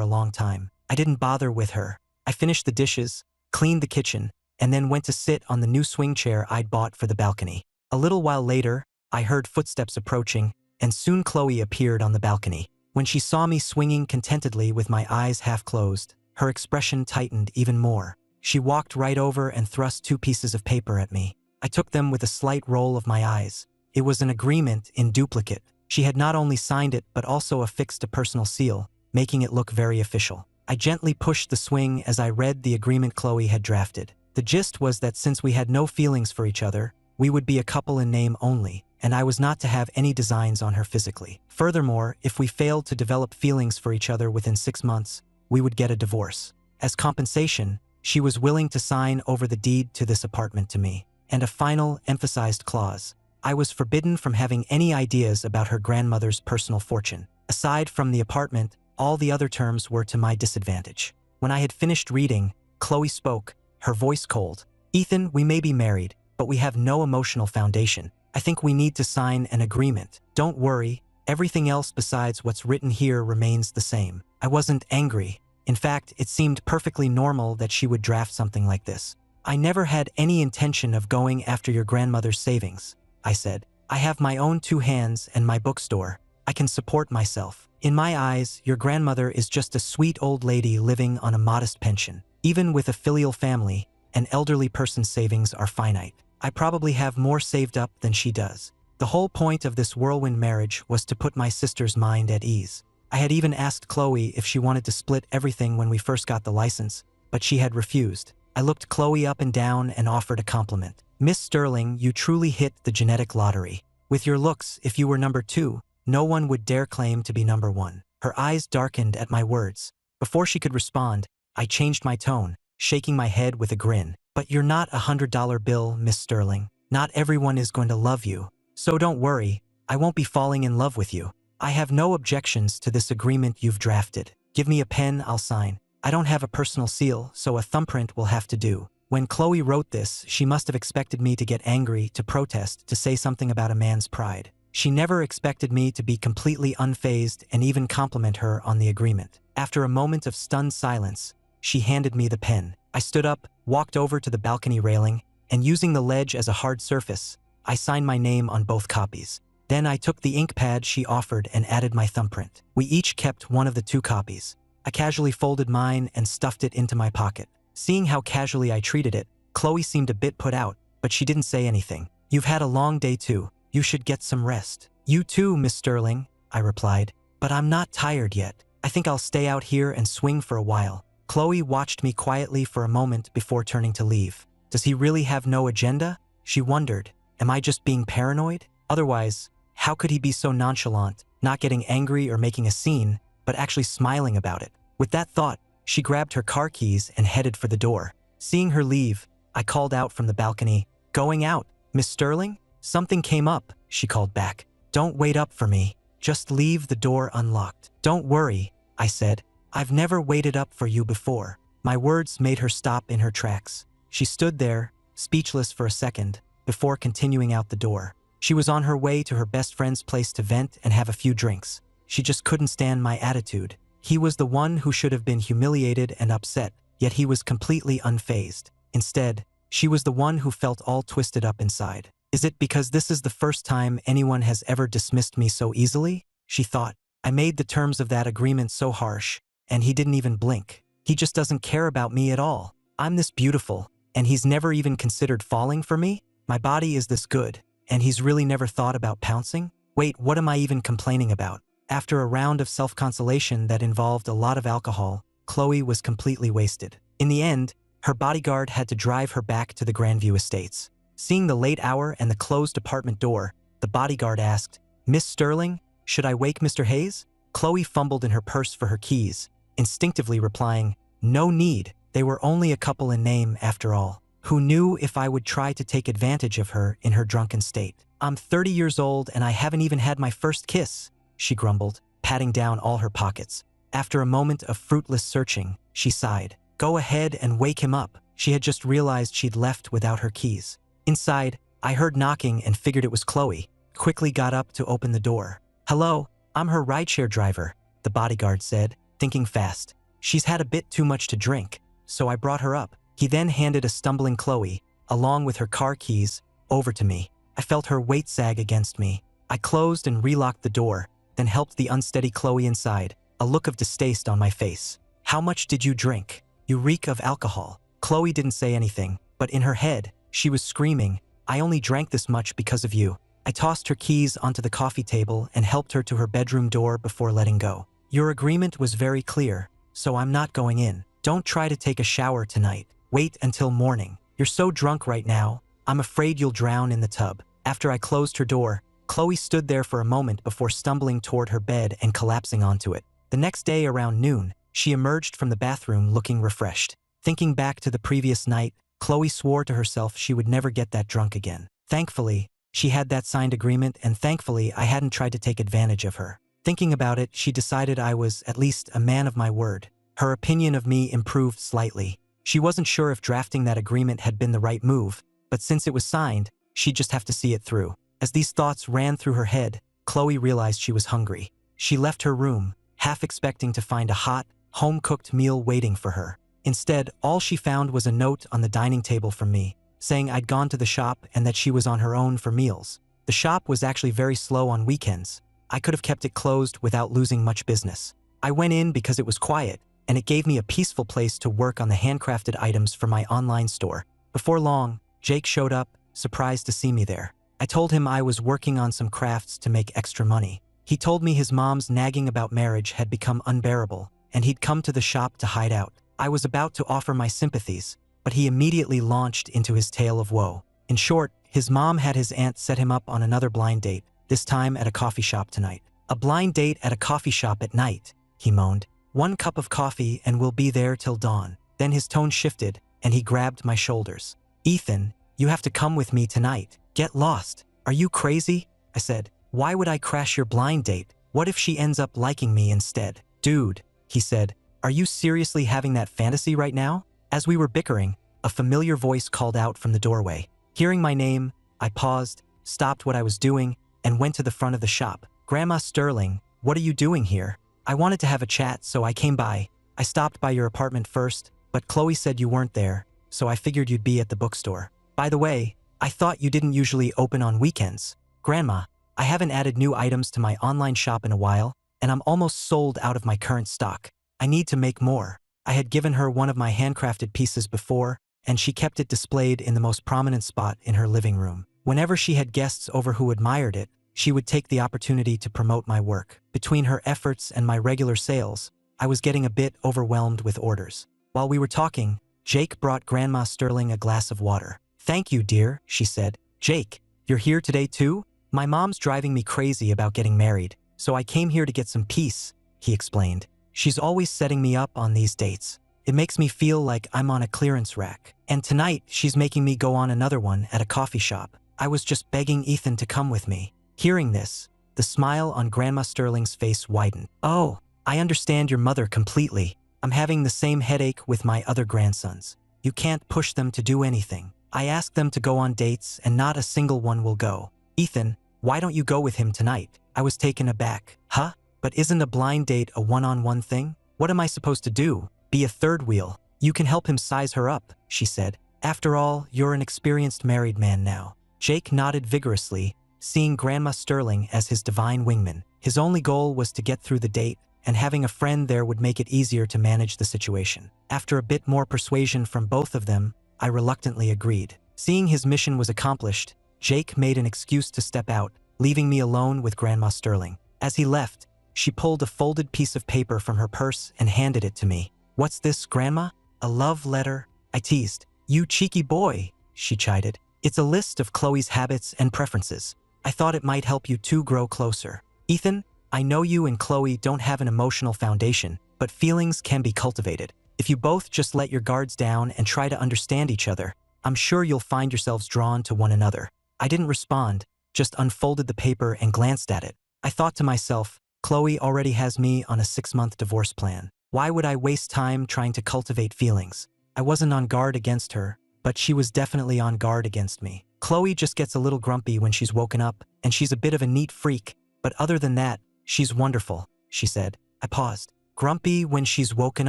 a long time. I didn't bother with her. I finished the dishes, cleaned the kitchen, and then went to sit on the new swing chair I'd bought for the balcony. A little while later, I heard footsteps approaching, and soon Chloe appeared on the balcony. When she saw me swinging contentedly with my eyes half closed, her expression tightened even more. She walked right over and thrust 2 pieces of paper at me. I took them with a slight roll of my eyes. It was an agreement in duplicate. She had not only signed it but also affixed a personal seal, making it look very official. I gently pushed the swing as I read the agreement Chloe had drafted. The gist was that since we had no feelings for each other, we would be a couple in name only, and I was not to have any designs on her physically. Furthermore, if we failed to develop feelings for each other within 6 months, we would get a divorce. As compensation, she was willing to sign over the deed to this apartment to me. And a final, emphasized clause. I was forbidden from having any ideas about her grandmother's personal fortune. Aside from the apartment, all the other terms were to my disadvantage. When I had finished reading, Chloe spoke, her voice cold. Ethan, we may be married, but we have no emotional foundation. I think we need to sign an agreement. Don't worry, everything else besides what's written here remains the same. I wasn't angry. In fact, it seemed perfectly normal that she would draft something like this. I never had any intention of going after your grandmother's savings, I said. I have my own 2 hands and my bookstore. I can support myself. In my eyes, your grandmother is just a sweet old lady living on a modest pension. Even with a filial family, an elderly person's savings are finite. I probably have more saved up than she does. The whole point of this whirlwind marriage was to put my sister's mind at ease. I had even asked Chloe if she wanted to split everything when we first got the license, but she had refused. I looked Chloe up and down and offered a compliment. Miss Sterling, you truly hit the genetic lottery. With your looks, if you were number 2, no one would dare claim to be number 1. Her eyes darkened at my words. Before she could respond, I changed my tone, shaking my head with a grin. But you're not a $100 bill, Miss Sterling. Not everyone is going to love you. So don't worry, I won't be falling in love with you. I have no objections to this agreement you've drafted. Give me a pen, I'll sign. I don't have a personal seal, so a thumbprint will have to do. When Chloe wrote this, she must have expected me to get angry, to protest, to say something about a man's pride. She never expected me to be completely unfazed and even compliment her on the agreement. After a moment of stunned silence, she handed me the pen. I stood up, walked over to the balcony railing, and using the ledge as a hard surface, I signed my name on both copies. Then I took the ink pad she offered and added my thumbprint. We each kept one of the 2 copies. I casually folded mine and stuffed it into my pocket. Seeing how casually I treated it, Chloe seemed a bit put out, but she didn't say anything. You've had a long day too. You should get some rest. You too, Miss Sterling, I replied. But I'm not tired yet. I think I'll stay out here and swing for a while. Chloe watched me quietly for a moment before turning to leave. Does he really have no agenda? She wondered. Am I just being paranoid? Otherwise, how could he be so nonchalant, not getting angry or making a scene, but actually smiling about it? With that thought, she grabbed her car keys and headed for the door. Seeing her leave, I called out from the balcony, "Going out, Miss Sterling?" "Something came up," she called back. "Don't wait up for me. Just leave the door unlocked." "Don't worry," I said. "I've never waited up for you before." My words made her stop in her tracks. She stood there, speechless for a second, before continuing out the door. She was on her way to her best friend's place to vent and have a few drinks. She just couldn't stand my attitude. He was the one who should have been humiliated and upset, yet he was completely unfazed. Instead, she was the one who felt all twisted up inside. Is it because this is the first time anyone has ever dismissed me so easily? She thought. I made the terms of that agreement so harsh, and he didn't even blink. He just doesn't care about me at all. I'm this beautiful, and he's never even considered falling for me? My body is this good, and he's really never thought about pouncing? Wait, what am I even complaining about? After a round of self-consolation that involved a lot of alcohol, Chloe was completely wasted. In the end, her bodyguard had to drive her back to the Grandview Estates. Seeing the late hour and the closed apartment door, the bodyguard asked, "Miss Sterling, should I wake Mr. Hayes?" Chloe fumbled in her purse for her keys, instinctively replying, "No need, they were only a couple in name after all. Who knew if I would try to take advantage of her in her drunken state? I'm 30 years old and I haven't even had my first kiss," she grumbled, patting down all her pockets. After a moment of fruitless searching, she sighed. "Go ahead and wake him up." She had just realized she'd left without her keys. Inside, I heard knocking and figured it was Chloe. Quickly got up to open the door. "Hello, I'm her rideshare driver," the bodyguard said, thinking fast. "She's had a bit too much to drink, so I brought her up." He then handed a stumbling Chloe, along with her car keys, over to me. I felt her weight sag against me. I closed and relocked the door, then helped the unsteady Chloe inside, a look of distaste on my face. "How much did you drink? You reek of alcohol." Chloe didn't say anything, but in her head, she was screaming, "I only drank this much because of you." I tossed her keys onto the coffee table and helped her to her bedroom door before letting go. "Your agreement was very clear. so I'm not going in. Don't try to take a shower tonight. Wait until morning. You're so drunk right now, I'm afraid you'll drown in the tub. After I closed her door, Chloe stood there for a moment before stumbling toward her bed and collapsing onto it. The next day around noon, she emerged from the bathroom looking refreshed. Thinking back to the previous night, Chloe swore to herself she would never get that drunk again. Thankfully, she had that signed agreement, and thankfully I hadn't tried to take advantage of her. Thinking about it, she decided I was at least a man of my word. Her opinion of me improved slightly. She wasn't sure if drafting that agreement had been the right move, but since it was signed, she'd just have to see it through. As these thoughts ran through her head, Chloe realized she was hungry. She left her room, half expecting to find a hot, home-cooked meal waiting for her. Instead, all she found was a note on the dining table from me, saying I'd gone to the shop and that she was on her own for meals. The shop was actually very slow on weekends. I could have kept it closed without losing much business. I went in because it was quiet, and it gave me a peaceful place to work on the handcrafted items for my online store. Before long, Jake showed up, surprised to see me there. I told him I was working on some crafts to make extra money. He told me his mom's nagging about marriage had become unbearable, and he'd come to the shop to hide out. I was about to offer my sympathies, but he immediately launched into his tale of woe. In short, his mom had his aunt set him up on another blind date, this time at a coffee shop tonight. A blind date at a coffee shop at night, he moaned. 1 cup of coffee and we'll be there till dawn. Then his tone shifted, and he grabbed my shoulders. Ethan, you have to come with me tonight. Get lost. Are you crazy? I said. Why would I crash your blind date? What if she ends up liking me instead? Dude, he said, are you seriously having that fantasy right now? As we were bickering, a familiar voice called out from the doorway. Hearing my name, I paused, stopped what I was doing, and went to the front of the shop. Grandma Sterling, what are you doing here? I wanted to have a chat, so I came by. I stopped by your apartment first, but Chloe said you weren't there, so I figured you'd be at the bookstore. By the way, I thought you didn't usually open on weekends. Grandma, I haven't added new items to my online shop in a while, and I'm almost sold out of my current stock. I need to make more. I had given her one of my handcrafted pieces before, and she kept it displayed in the most prominent spot in her living room. Whenever she had guests over who admired it, she would take the opportunity to promote my work. Between her efforts and my regular sales, I was getting a bit overwhelmed with orders. While we were talking, Jake brought Grandma Sterling a glass of water. Thank you, dear, she said. Jake, you're here today too? My mom's driving me crazy about getting married, so I came here to get some peace, he explained. She's always setting me up on these dates. It makes me feel like I'm on a clearance rack. And tonight, she's making me go on another one at a coffee shop. I was just begging Ethan to come with me. Hearing this, the smile on Grandma Sterling's face widened. Oh, I understand your mother completely. I'm having the same headache with my other grandsons. You can't push them to do anything. I asked them to go on dates and not a single one will go. Ethan, why don't you go with him tonight? I was taken aback. Huh? But isn't a blind date a one-on-one thing? What am I supposed to do? Be a third wheel? You can help him size her up, she said. After all, you're an experienced married man now. Jake nodded vigorously, seeing Grandma Sterling as his divine wingman. His only goal was to get through the date, and having a friend there would make it easier to manage the situation. After a bit more persuasion from both of them, I reluctantly agreed. Seeing his mission was accomplished, Jake made an excuse to step out, leaving me alone with Grandma Sterling. As he left, she pulled a folded piece of paper from her purse and handed it to me. What's this, Grandma? A love letter? I teased. You cheeky boy, she chided. It's a list of Chloe's habits and preferences. I thought it might help you two grow closer. Ethan, I know you and Chloe don't have an emotional foundation, but feelings can be cultivated. If you both just let your guards down and try to understand each other, I'm sure you'll find yourselves drawn to one another. I didn't respond, just unfolded the paper and glanced at it. I thought to myself, Chloe already has me on a 6-month divorce plan. Why would I waste time trying to cultivate feelings? I wasn't on guard against her, but she was definitely on guard against me. Chloe just gets a little grumpy when she's woken up, and she's a bit of a neat freak, but other than that, she's wonderful, she said. I paused. Grumpy when she's woken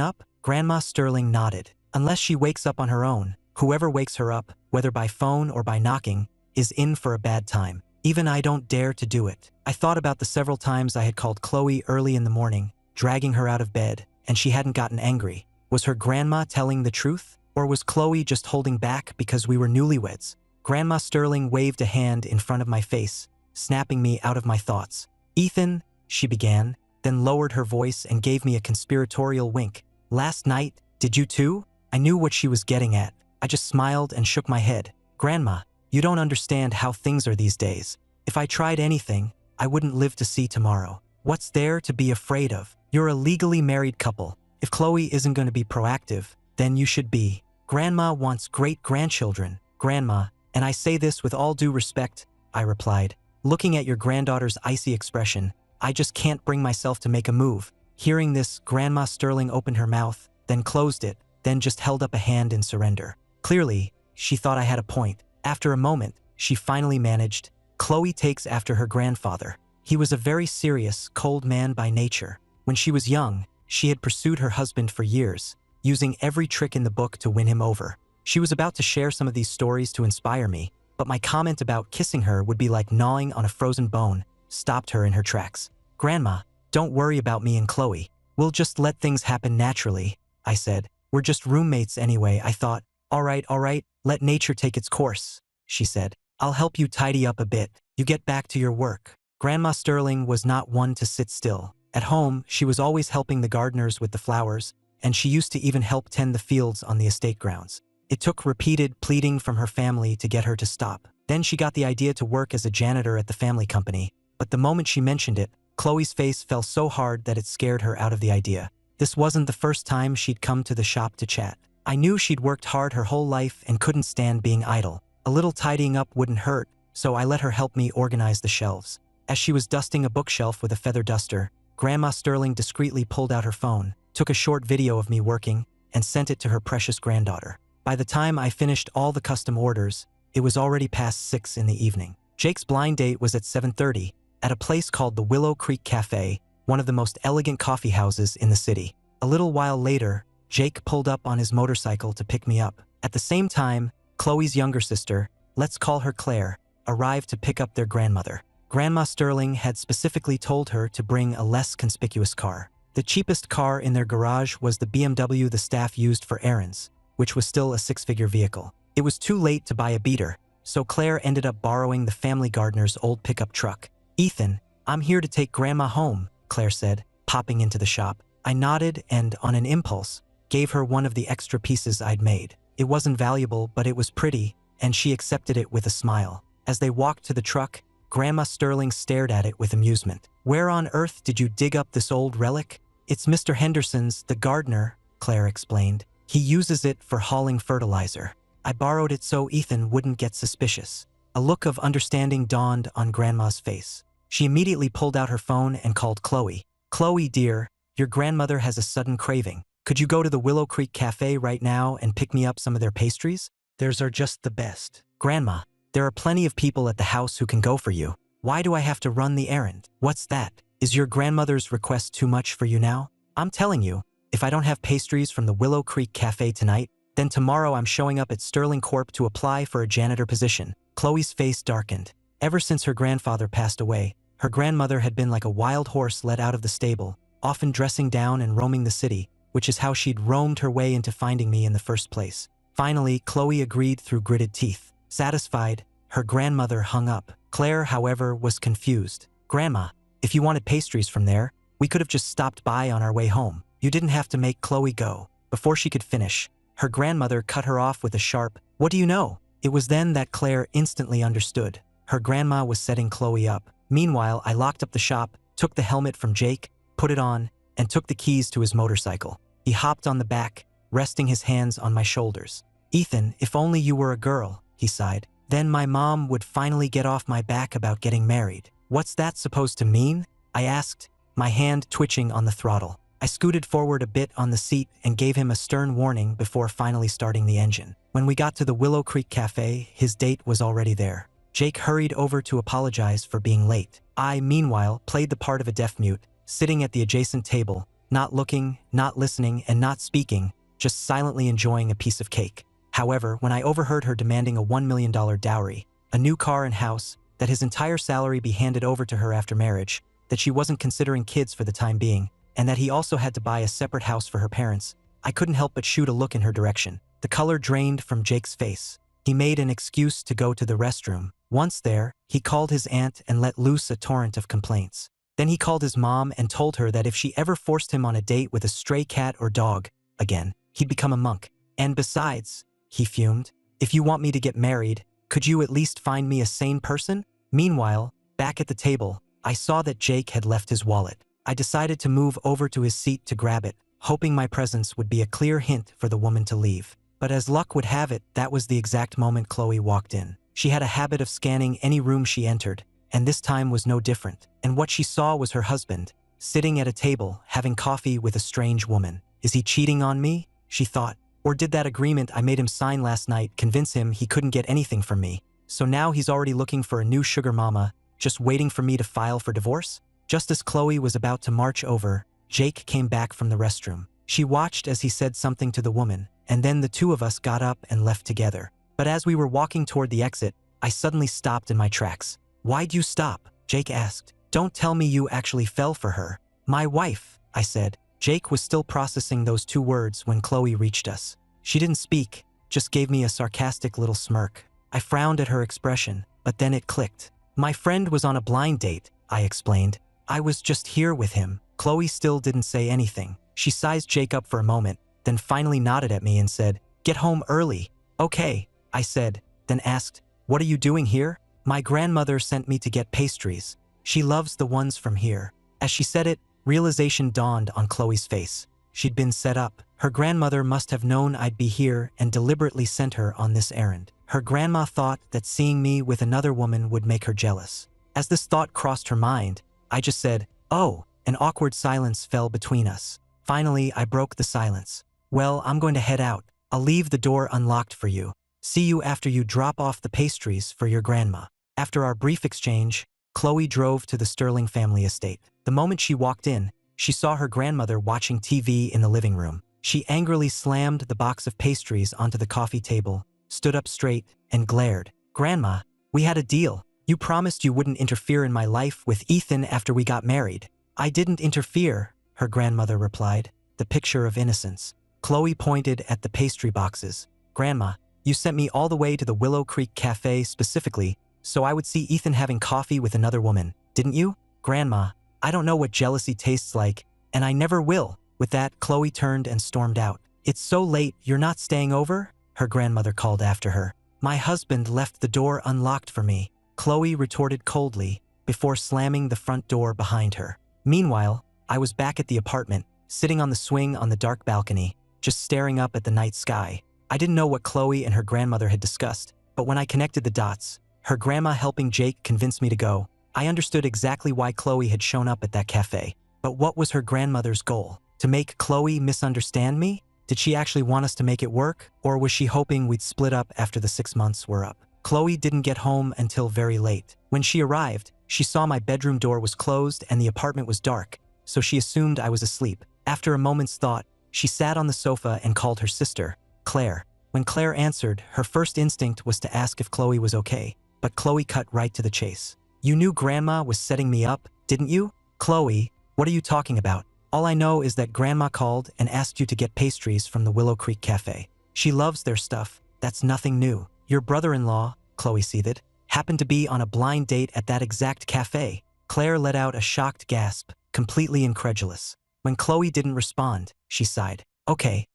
up? Grandma Sterling nodded. Unless she wakes up on her own, whoever wakes her up, whether by phone or by knocking, is in for a bad time. Even I don't dare to do it. I thought about the several times I had called Chloe early in the morning, dragging her out of bed, and she hadn't gotten angry. Was her grandma telling the truth? Or was Chloe just holding back because we were newlyweds? Grandma Sterling waved a hand in front of my face, snapping me out of my thoughts. Ethan, she began, then lowered her voice and gave me a conspiratorial wink. Last night, did you too? I knew what she was getting at. I just smiled and shook my head. Grandma, you don't understand how things are these days. If I tried anything, I wouldn't live to see tomorrow. What's there to be afraid of? You're a legally married couple. If Chloe isn't going to be proactive, then you should be. Grandma wants great-grandchildren. Grandma, and I say this with all due respect, I replied. Looking at your granddaughter's icy expression, I just can't bring myself to make a move. Hearing this, Grandma Sterling opened her mouth, then closed it, then just held up a hand in surrender. Clearly, she thought I had a point. After a moment, she finally managed. Chloe takes after her grandfather. He was a very serious, cold man by nature. When she was young, she had pursued her husband for years, using every trick in the book to win him over. She was about to share some of these stories to inspire me, but my comment about kissing her would be like gnawing on a frozen bone, stopped her in her tracks. Grandma, don't worry about me and Chloe. We'll just let things happen naturally, I said. We're just roommates anyway, I thought. All right, let nature take its course, she said. I'll help you tidy up a bit. You get back to your work. Grandma Sterling was not one to sit still. At home, she was always helping the gardeners with the flowers, and she used to even help tend the fields on the estate grounds. It took repeated pleading from her family to get her to stop. Then she got the idea to work as a janitor at the family company, but the moment she mentioned it, Chloe's face fell so hard that it scared her out of the idea. This wasn't the first time she'd come to the shop to chat. I knew she'd worked hard her whole life and couldn't stand being idle. A little tidying up wouldn't hurt, so I let her help me organize the shelves. As she was dusting a bookshelf with a feather duster, Grandma Sterling discreetly pulled out her phone, took a short video of me working, and sent it to her precious granddaughter. By the time I finished all the custom orders, it was already past 6 in the evening. Jake's blind date was at 7:30 at a place called the Willow Creek Cafe, one of the most elegant coffee houses in the city. A little while later, Jake pulled up on his motorcycle to pick me up. At the same time, Chloe's younger sister, let's call her Claire, arrived to pick up their grandmother. Grandma Sterling had specifically told her to bring a less conspicuous car. The cheapest car in their garage was the BMW the staff used for errands, which was still a 6-figure vehicle. It was too late to buy a beater, so Claire ended up borrowing the family gardener's old pickup truck. Ethan, I'm here to take Grandma home, Claire said, popping into the shop. I nodded and, on an impulse, gave her one of the extra pieces I'd made. It wasn't valuable, but it was pretty, and she accepted it with a smile. As they walked to the truck, Grandma Sterling stared at it with amusement. Where on earth did you dig up this old relic? It's Mr. Henderson's, the gardener, Claire explained. He uses it for hauling fertilizer. I borrowed it so Ethan wouldn't get suspicious. A look of understanding dawned on Grandma's face. She immediately pulled out her phone and called Chloe. Chloe, dear, your grandmother has a sudden craving. Could you go to the Willow Creek Cafe right now and pick me up some of their pastries? Theirs are just the best. Grandma, there are plenty of people at the house who can go for you. Why do I have to run the errand? What's that? Is your grandmother's request too much for you now? I'm telling you, if I don't have pastries from the Willow Creek Cafe tonight, then tomorrow I'm showing up at Sterling Corp to apply for a janitor position. Chloe's face darkened. Ever since her grandfather passed away, her grandmother had been like a wild horse let out of the stable, often dressing down and roaming the city, which is how she'd roamed her way into finding me in the first place. Finally, Chloe agreed through gritted teeth. Satisfied, her grandmother hung up. Claire, however, was confused. Grandma, if you wanted pastries from there, we could have just stopped by on our way home. You didn't have to make Chloe go. Before she could finish, her grandmother cut her off with a sharp, "What do you know?" It was then that Claire instantly understood. Her grandma was setting Chloe up. Meanwhile, I locked up the shop, took the helmet from Jake, put it on, and took the keys to his motorcycle. He hopped on the back, resting his hands on my shoulders. Ethan, if only you were a girl, he sighed. Then my mom would finally get off my back about getting married. What's that supposed to mean? I asked, my hand twitching on the throttle. I scooted forward a bit on the seat and gave him a stern warning before finally starting the engine. When we got to the Willow Creek Cafe, his date was already there. Jake hurried over to apologize for being late. I, meanwhile, played the part of a deaf mute, sitting at the adjacent table, not looking, not listening, and not speaking, just silently enjoying a piece of cake. However, when I overheard her demanding a $1 million dowry, a new car and house, that his entire salary be handed over to her after marriage, that she wasn't considering kids for the time being, and that he also had to buy a separate house for her parents, I couldn't help but shoot a look in her direction. The color drained from Jake's face. He made an excuse to go to the restroom. Once there, he called his aunt and let loose a torrent of complaints. Then he called his mom and told her that if she ever forced him on a date with a stray cat or dog, again. He'd become a monk. And besides, he fumed, if you want me to get married, could you at least find me a sane person? Meanwhile, back at the table, I saw that Jake had left his wallet. I decided to move over to his seat to grab it, hoping my presence would be a clear hint for the woman to leave. But as luck would have it, that was the exact moment Chloe walked in. She had a habit of scanning any room she entered, and this time was no different. And what she saw was her husband, sitting at a table, having coffee with a strange woman. Is he cheating on me? She thought. Or did that agreement I made him sign last night convince him he couldn't get anything from me? So now he's already looking for a new sugar mama, just waiting for me to file for divorce? Just as Chloe was about to march over, Jake came back from the restroom. She watched as he said something to the woman, and then the two of us got up and left together. But as we were walking toward the exit, I suddenly stopped in my tracks. Why'd you stop? Jake asked. Don't tell me you actually fell for her. My wife, I said. Jake was still processing those two words when Chloe reached us. She didn't speak, just gave me a sarcastic little smirk. I frowned at her expression, but then it clicked. My friend was on a blind date, I explained. I was just here with him. Chloe still didn't say anything. She sized Jake up for a moment, then finally nodded at me and said, "Get home early." "Okay," I said, then asked, "What are you doing here?" "My grandmother sent me to get pastries. She loves the ones from here." As she said it, realization dawned on Chloe's face. She'd been set up. Her grandmother must have known I'd be here and deliberately sent her on this errand. Her grandma thought that seeing me with another woman would make her jealous. As this thought crossed her mind, I just said, "Oh," an awkward silence fell between us. Finally, I broke the silence. "Well, I'm going to head out. I'll leave the door unlocked for you. See you after you drop off the pastries for your grandma." After our brief exchange, Chloe drove to the Sterling family estate. The moment she walked in, she saw her grandmother watching TV in the living room. She angrily slammed the box of pastries onto the coffee table, stood up straight, and glared. "Grandma, we had a deal. You promised you wouldn't interfere in my life with Ethan after we got married." "I didn't interfere," her grandmother replied, the picture of innocence. Chloe pointed at the pastry boxes. "Grandma, you sent me all the way to the Willow Creek Cafe specifically so I would see Ethan having coffee with another woman, didn't you?" "Grandma, I don't know what jealousy tastes like, and I never will." With that, Chloe turned and stormed out. "It's so late, you're not staying over?" her grandmother called after her. "My husband left the door unlocked for me," Chloe retorted coldly, before slamming the front door behind her. Meanwhile, I was back at the apartment, sitting on the swing on the dark balcony, just staring up at the night sky. I didn't know what Chloe and her grandmother had discussed, but when I connected the dots, her grandma helping Jake convince me to go, I understood exactly why Chloe had shown up at that cafe. But what was her grandmother's goal? To make Chloe misunderstand me? Did she actually want us to make it work, or was she hoping we'd split up after the 6 months were up? Chloe didn't get home until very late. When she arrived, she saw my bedroom door was closed and the apartment was dark, so she assumed I was asleep. After a moment's thought, she sat on the sofa and called her sister, Claire. When Claire answered, her first instinct was to ask if Chloe was okay, but Chloe cut right to the chase. "You knew Grandma was setting me up, didn't you?" "Chloe, what are you talking about? All I know is that Grandma called and asked you to get pastries from the Willow Creek Cafe. She loves their stuff, that's nothing new. Your brother-in-law," Chloe seethed, "happened to be on a blind date at that exact cafe." Claire let out a shocked gasp, completely incredulous. When Chloe didn't respond, she sighed. Okay.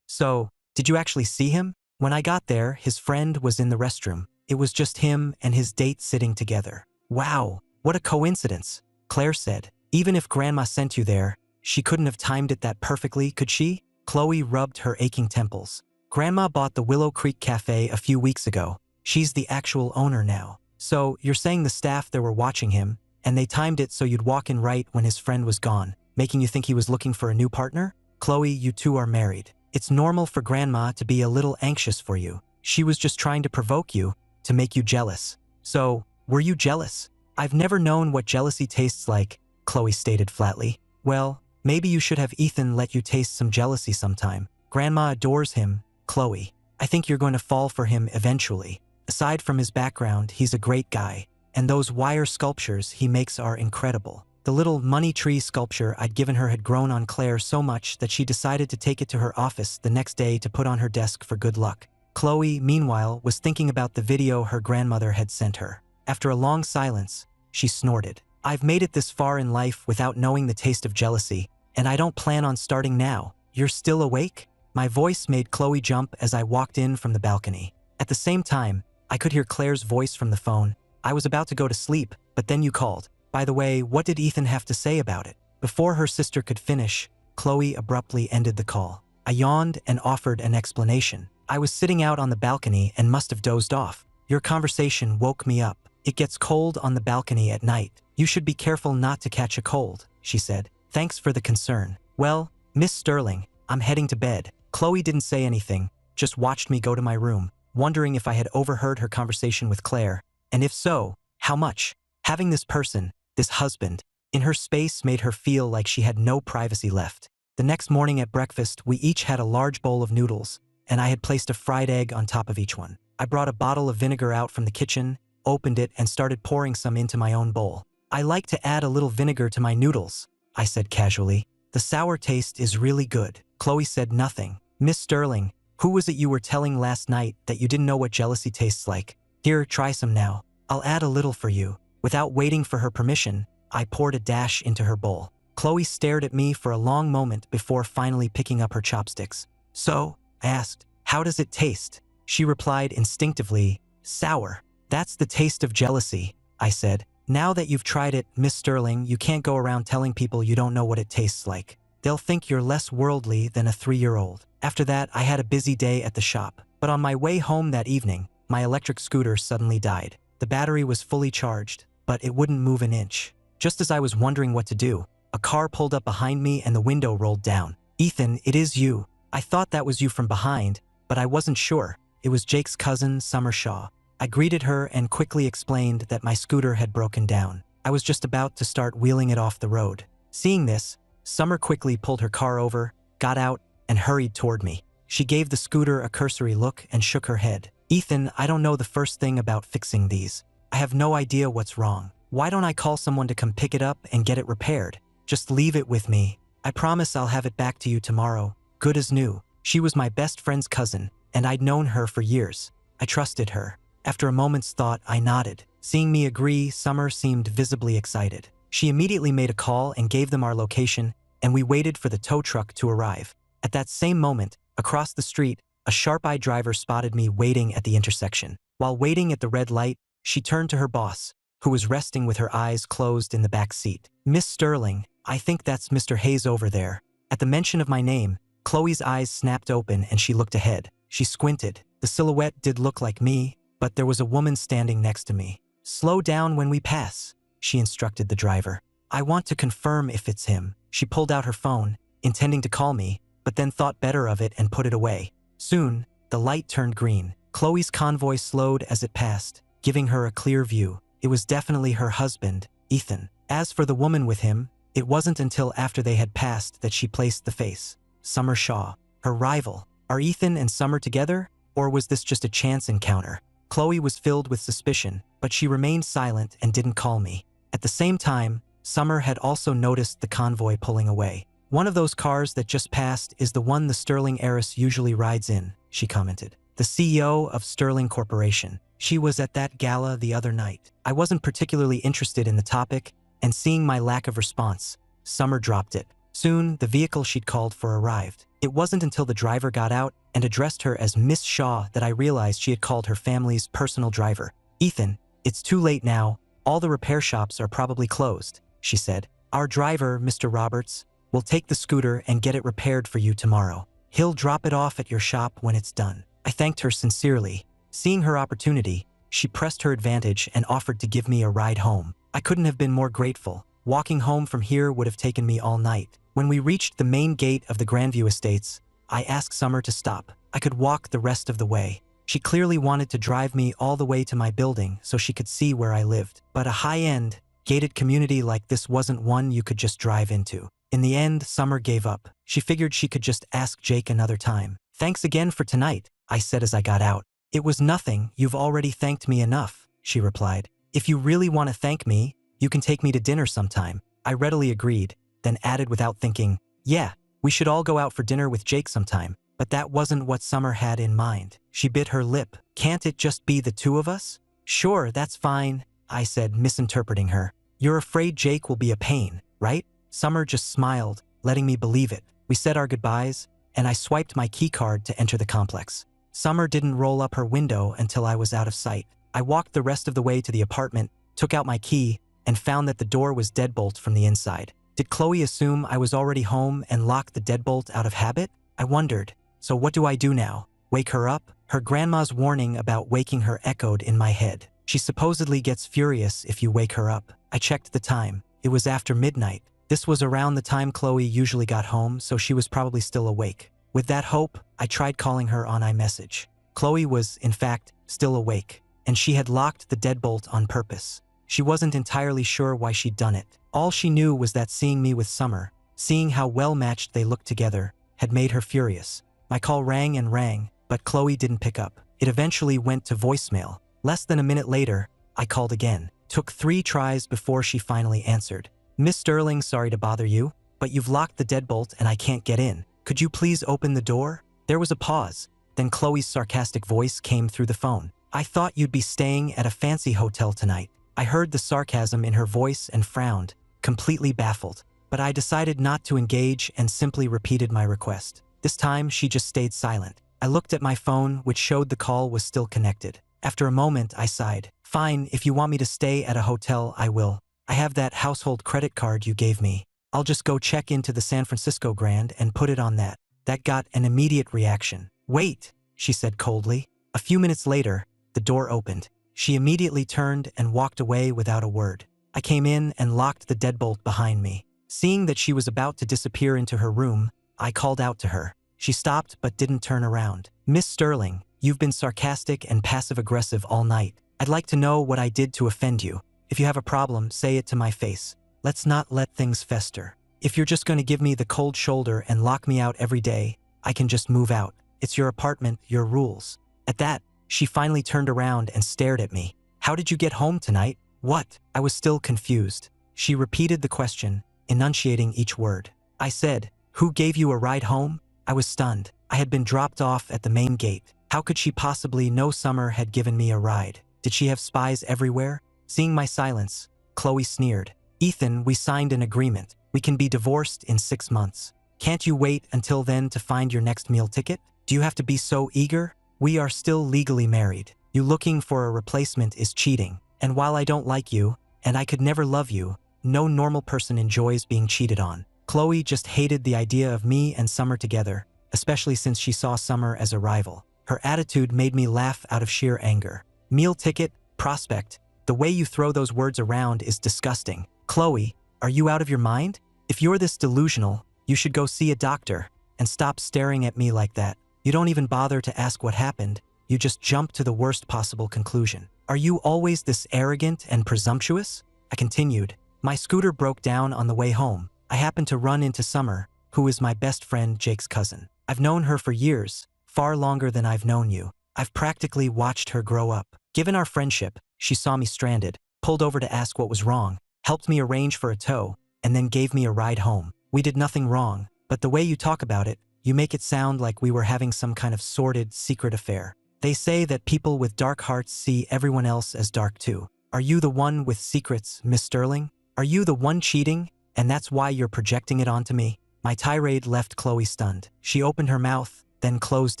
So, did you actually see him?" "When I got there, his friend was in the restroom. It was just him and his date sitting together." "Wow, what a coincidence," Claire said. "Even if Grandma sent you there, she couldn't have timed it that perfectly, could she?" Chloe rubbed her aching temples. "Grandma bought the Willow Creek Cafe a few weeks ago. She's the actual owner now. So, you're saying the staff there were watching him, and they timed it so you'd walk in right when his friend was gone, making you think he was looking for a new partner? Chloe, you two are married. It's normal for Grandma to be a little anxious for you. She was just trying to provoke you, to make you jealous. So, were you jealous?" "I've never known what jealousy tastes like," Chloe stated flatly. "Well, maybe you should have Ethan let you taste some jealousy sometime. Grandma adores him, Chloe. I think you're going to fall for him eventually. Aside from his background, he's a great guy, and those wire sculptures he makes are incredible." The little money tree sculpture I'd given her had grown on Claire so much that she decided to take it to her office the next day to put on her desk for good luck. Chloe, meanwhile, was thinking about the video her grandmother had sent her. After a long silence, she snorted. "I've made it this far in life without knowing the taste of jealousy, and I don't plan on starting now. you're still awake?" My voice made Chloe jump as I walked in from the balcony. At the same time, I could hear Claire's voice from the phone. "I was about to go to sleep, but then you called. By the way, what did Ethan have to say about it?" Before her sister could finish, Chloe abruptly ended the call. I yawned and offered an explanation. "I was sitting out on the balcony and must have dozed off. Your conversation woke me up. It gets cold on the balcony at night. You should be careful not to catch a cold," she said. "Thanks for the concern. Well, Miss Sterling, I'm heading to bed." Chloe didn't say anything, just watched me go to my room, wondering if I had overheard her conversation with Claire, and if so, how much. Having this person, this husband, in her space made her feel like she had no privacy left. The next morning at breakfast, we each had a large bowl of noodles, and I had placed a fried egg on top of each one. I brought a bottle of vinegar out from the kitchen, opened it, and started pouring some into my own bowl. "I like to add a little vinegar to my noodles," I said casually. "The sour taste is really good." Chloe said nothing. "Miss Sterling, who was it you were telling last night that you didn't know what jealousy tastes like? Here, try some now. I'll add a little for you." Without waiting for her permission, I poured a dash into her bowl. Chloe stared at me for a long moment before finally picking up her chopsticks. "So," I asked, "how does it taste?" She replied instinctively, "Sour." "That's the taste of jealousy," I said. "Now that you've tried it, Miss Sterling, you can't go around telling people you don't know what it tastes like. They'll think you're less worldly than a 3-year-old. After that, I had a busy day at the shop. But on my way home that evening, my electric scooter suddenly died. The battery was fully charged, but it wouldn't move an inch. Just as I was wondering what to do, a car pulled up behind me and the window rolled down. "Ethan, it is you." I thought that was you from behind, but I wasn't sure. It was Jake's cousin, Summer Shaw. I greeted her and quickly explained that my scooter had broken down. I was just about to start wheeling it off the road. Seeing this, Summer quickly pulled her car over, got out, and hurried toward me. She gave the scooter a cursory look and shook her head. "Ethan, I don't know the first thing about fixing these. I have no idea what's wrong. Why don't I call someone to come pick it up and get it repaired? Just leave it with me. I promise I'll have it back to you tomorrow, good as new." She was my best friend's cousin, and I'd known her for years. I trusted her. After a moment's thought, I nodded. Seeing me agree, Summer seemed visibly excited. She immediately made a call and gave them our location, and we waited for the tow truck to arrive. At that same moment, across the street, a sharp-eyed driver spotted me waiting at the intersection. While waiting at the red light, she turned to her boss, who was resting with her eyes closed in the back seat. "Miss Sterling, I think that's Mr. Hayes over there." At the mention of my name, Chloe's eyes snapped open and she looked ahead. She squinted. The silhouette did look like me, but there was a woman standing next to me. "Slow down when we pass," she instructed the driver. "I want to confirm if it's him." She pulled out her phone, intending to call me, but then thought better of it and put it away. Soon, the light turned green. Chloe's convoy slowed as it passed, giving her a clear view. It was definitely her husband, Ethan. As for the woman with him, it wasn't until after they had passed that she placed the face. Summer Shaw, her rival. Are Ethan and Summer together, or was this just a chance encounter? Chloe was filled with suspicion, but she remained silent and didn't call me. At the same time, Summer had also noticed the convoy pulling away. "One of those cars that just passed is the one the Sterling heiress usually rides in," she commented. "The CEO of Sterling Corporation. She was at that gala the other night." I wasn't particularly interested in the topic, and seeing my lack of response, Summer dropped it. Soon, the vehicle she'd called for arrived. It wasn't until the driver got out and addressed her as Miss Shaw that I realized she had called her family's personal driver. "Ethan, it's too late now. All the repair shops are probably closed," she said. "Our driver, Mr. Roberts, will take the scooter and get it repaired for you tomorrow. He'll drop it off at your shop when it's done." I thanked her sincerely. Seeing her opportunity, she pressed her advantage and offered to give me a ride home. I couldn't have been more grateful. Walking home from here would have taken me all night. When we reached the main gate of the Grandview Estates, I asked Summer to stop. I could walk the rest of the way. She clearly wanted to drive me all the way to my building so she could see where I lived. But a high-end, gated community like this wasn't one you could just drive into. In the end, Summer gave up. She figured she could just ask Jake another time. "Thanks again for tonight," I said as I got out. "It was nothing, you've already thanked me enough," she replied. "If you really want to thank me, you can take me to dinner sometime." I readily agreed, then added without thinking, "Yeah, we should all go out for dinner with Jake sometime." But that wasn't what Summer had in mind. She bit her lip. "Can't it just be the two of us?" "Sure, that's fine," I said, misinterpreting her. "You're afraid Jake will be a pain, right?" Summer just smiled, letting me believe it. We said our goodbyes, and I swiped my keycard to enter the complex. Summer didn't roll up her window until I was out of sight. I walked the rest of the way to the apartment, took out my key, and found that the door was deadbolt from the inside. Did Chloe assume I was already home and lock the deadbolt out of habit? I wondered. So what do I do now? Wake her up? Her grandma's warning about waking her echoed in my head. She supposedly gets furious if you wake her up. I checked the time. It was after midnight. This was around the time Chloe usually got home, so she was probably still awake. With that hope, I tried calling her on iMessage. Chloe was, in fact, still awake, and she had locked the deadbolt on purpose. She wasn't entirely sure why she'd done it. All she knew was that seeing me with Summer, seeing how well-matched they looked together, had made her furious. My call rang and rang, but Chloe didn't pick up. It eventually went to voicemail. Less than a minute later, I called again. Took 3 tries before she finally answered. Miss Sterling, sorry to bother you, but you've locked the deadbolt and I can't get in. Could you please open the door? There was a pause. Then Chloe's sarcastic voice came through the phone. I thought you'd be staying at a fancy hotel tonight. I heard the sarcasm in her voice and frowned, completely baffled. But I decided not to engage and simply repeated my request. This time, she just stayed silent. I looked at my phone, which showed the call was still connected. After a moment, I sighed. Fine, if you want me to stay at a hotel, I will. I have that household credit card you gave me. I'll just go check into the San Francisco Grand and put it on that. That got an immediate reaction. Wait, she said coldly. A few minutes later, the door opened. She immediately turned and walked away without a word. I came in and locked the deadbolt behind me. Seeing that she was about to disappear into her room, I called out to her. She stopped but didn't turn around. Miss Sterling, you've been sarcastic and passive-aggressive all night. I'd like to know what I did to offend you. If you have a problem, say it to my face. Let's not let things fester. If you're just going to give me the cold shoulder and lock me out every day, I can just move out. It's your apartment, your rules. At that, she finally turned around and stared at me. How did you get home tonight? What? I was still confused. She repeated the question, enunciating each word. I said, who gave you a ride home? I was stunned. I had been dropped off at the main gate. How could she possibly know Summer had given me a ride? Did she have spies everywhere? Seeing my silence, Chloe sneered. Ethan, we signed an agreement. We can be divorced in 6 months. Can't you wait until then to find your next meal ticket? Do you have to be so eager? We are still legally married. You looking for a replacement is cheating. And while I don't like you, and I could never love you, no normal person enjoys being cheated on. Chloe just hated the idea of me and Summer together, especially since she saw Summer as a rival. Her attitude made me laugh out of sheer anger. Meal ticket, prospect. The way you throw those words around is disgusting. Chloe, are you out of your mind? If you're this delusional, you should go see a doctor and stop staring at me like that. You don't even bother to ask what happened. You just jump to the worst possible conclusion. Are you always this arrogant and presumptuous? I continued. My scooter broke down on the way home. I happened to run into Summer, who is my best friend Jake's cousin. I've known her for years, far longer than I've known you. I've practically watched her grow up. Given our friendship, she saw me stranded, pulled over to ask what was wrong, helped me arrange for a tow, and then gave me a ride home. We did nothing wrong, but the way you talk about it, you make it sound like we were having some kind of sordid, secret affair. They say that people with dark hearts see everyone else as dark too. Are you the one with secrets, Miss Sterling? Are you the one cheating, and that's why you're projecting it onto me? My tirade left Chloe stunned. She opened her mouth, then closed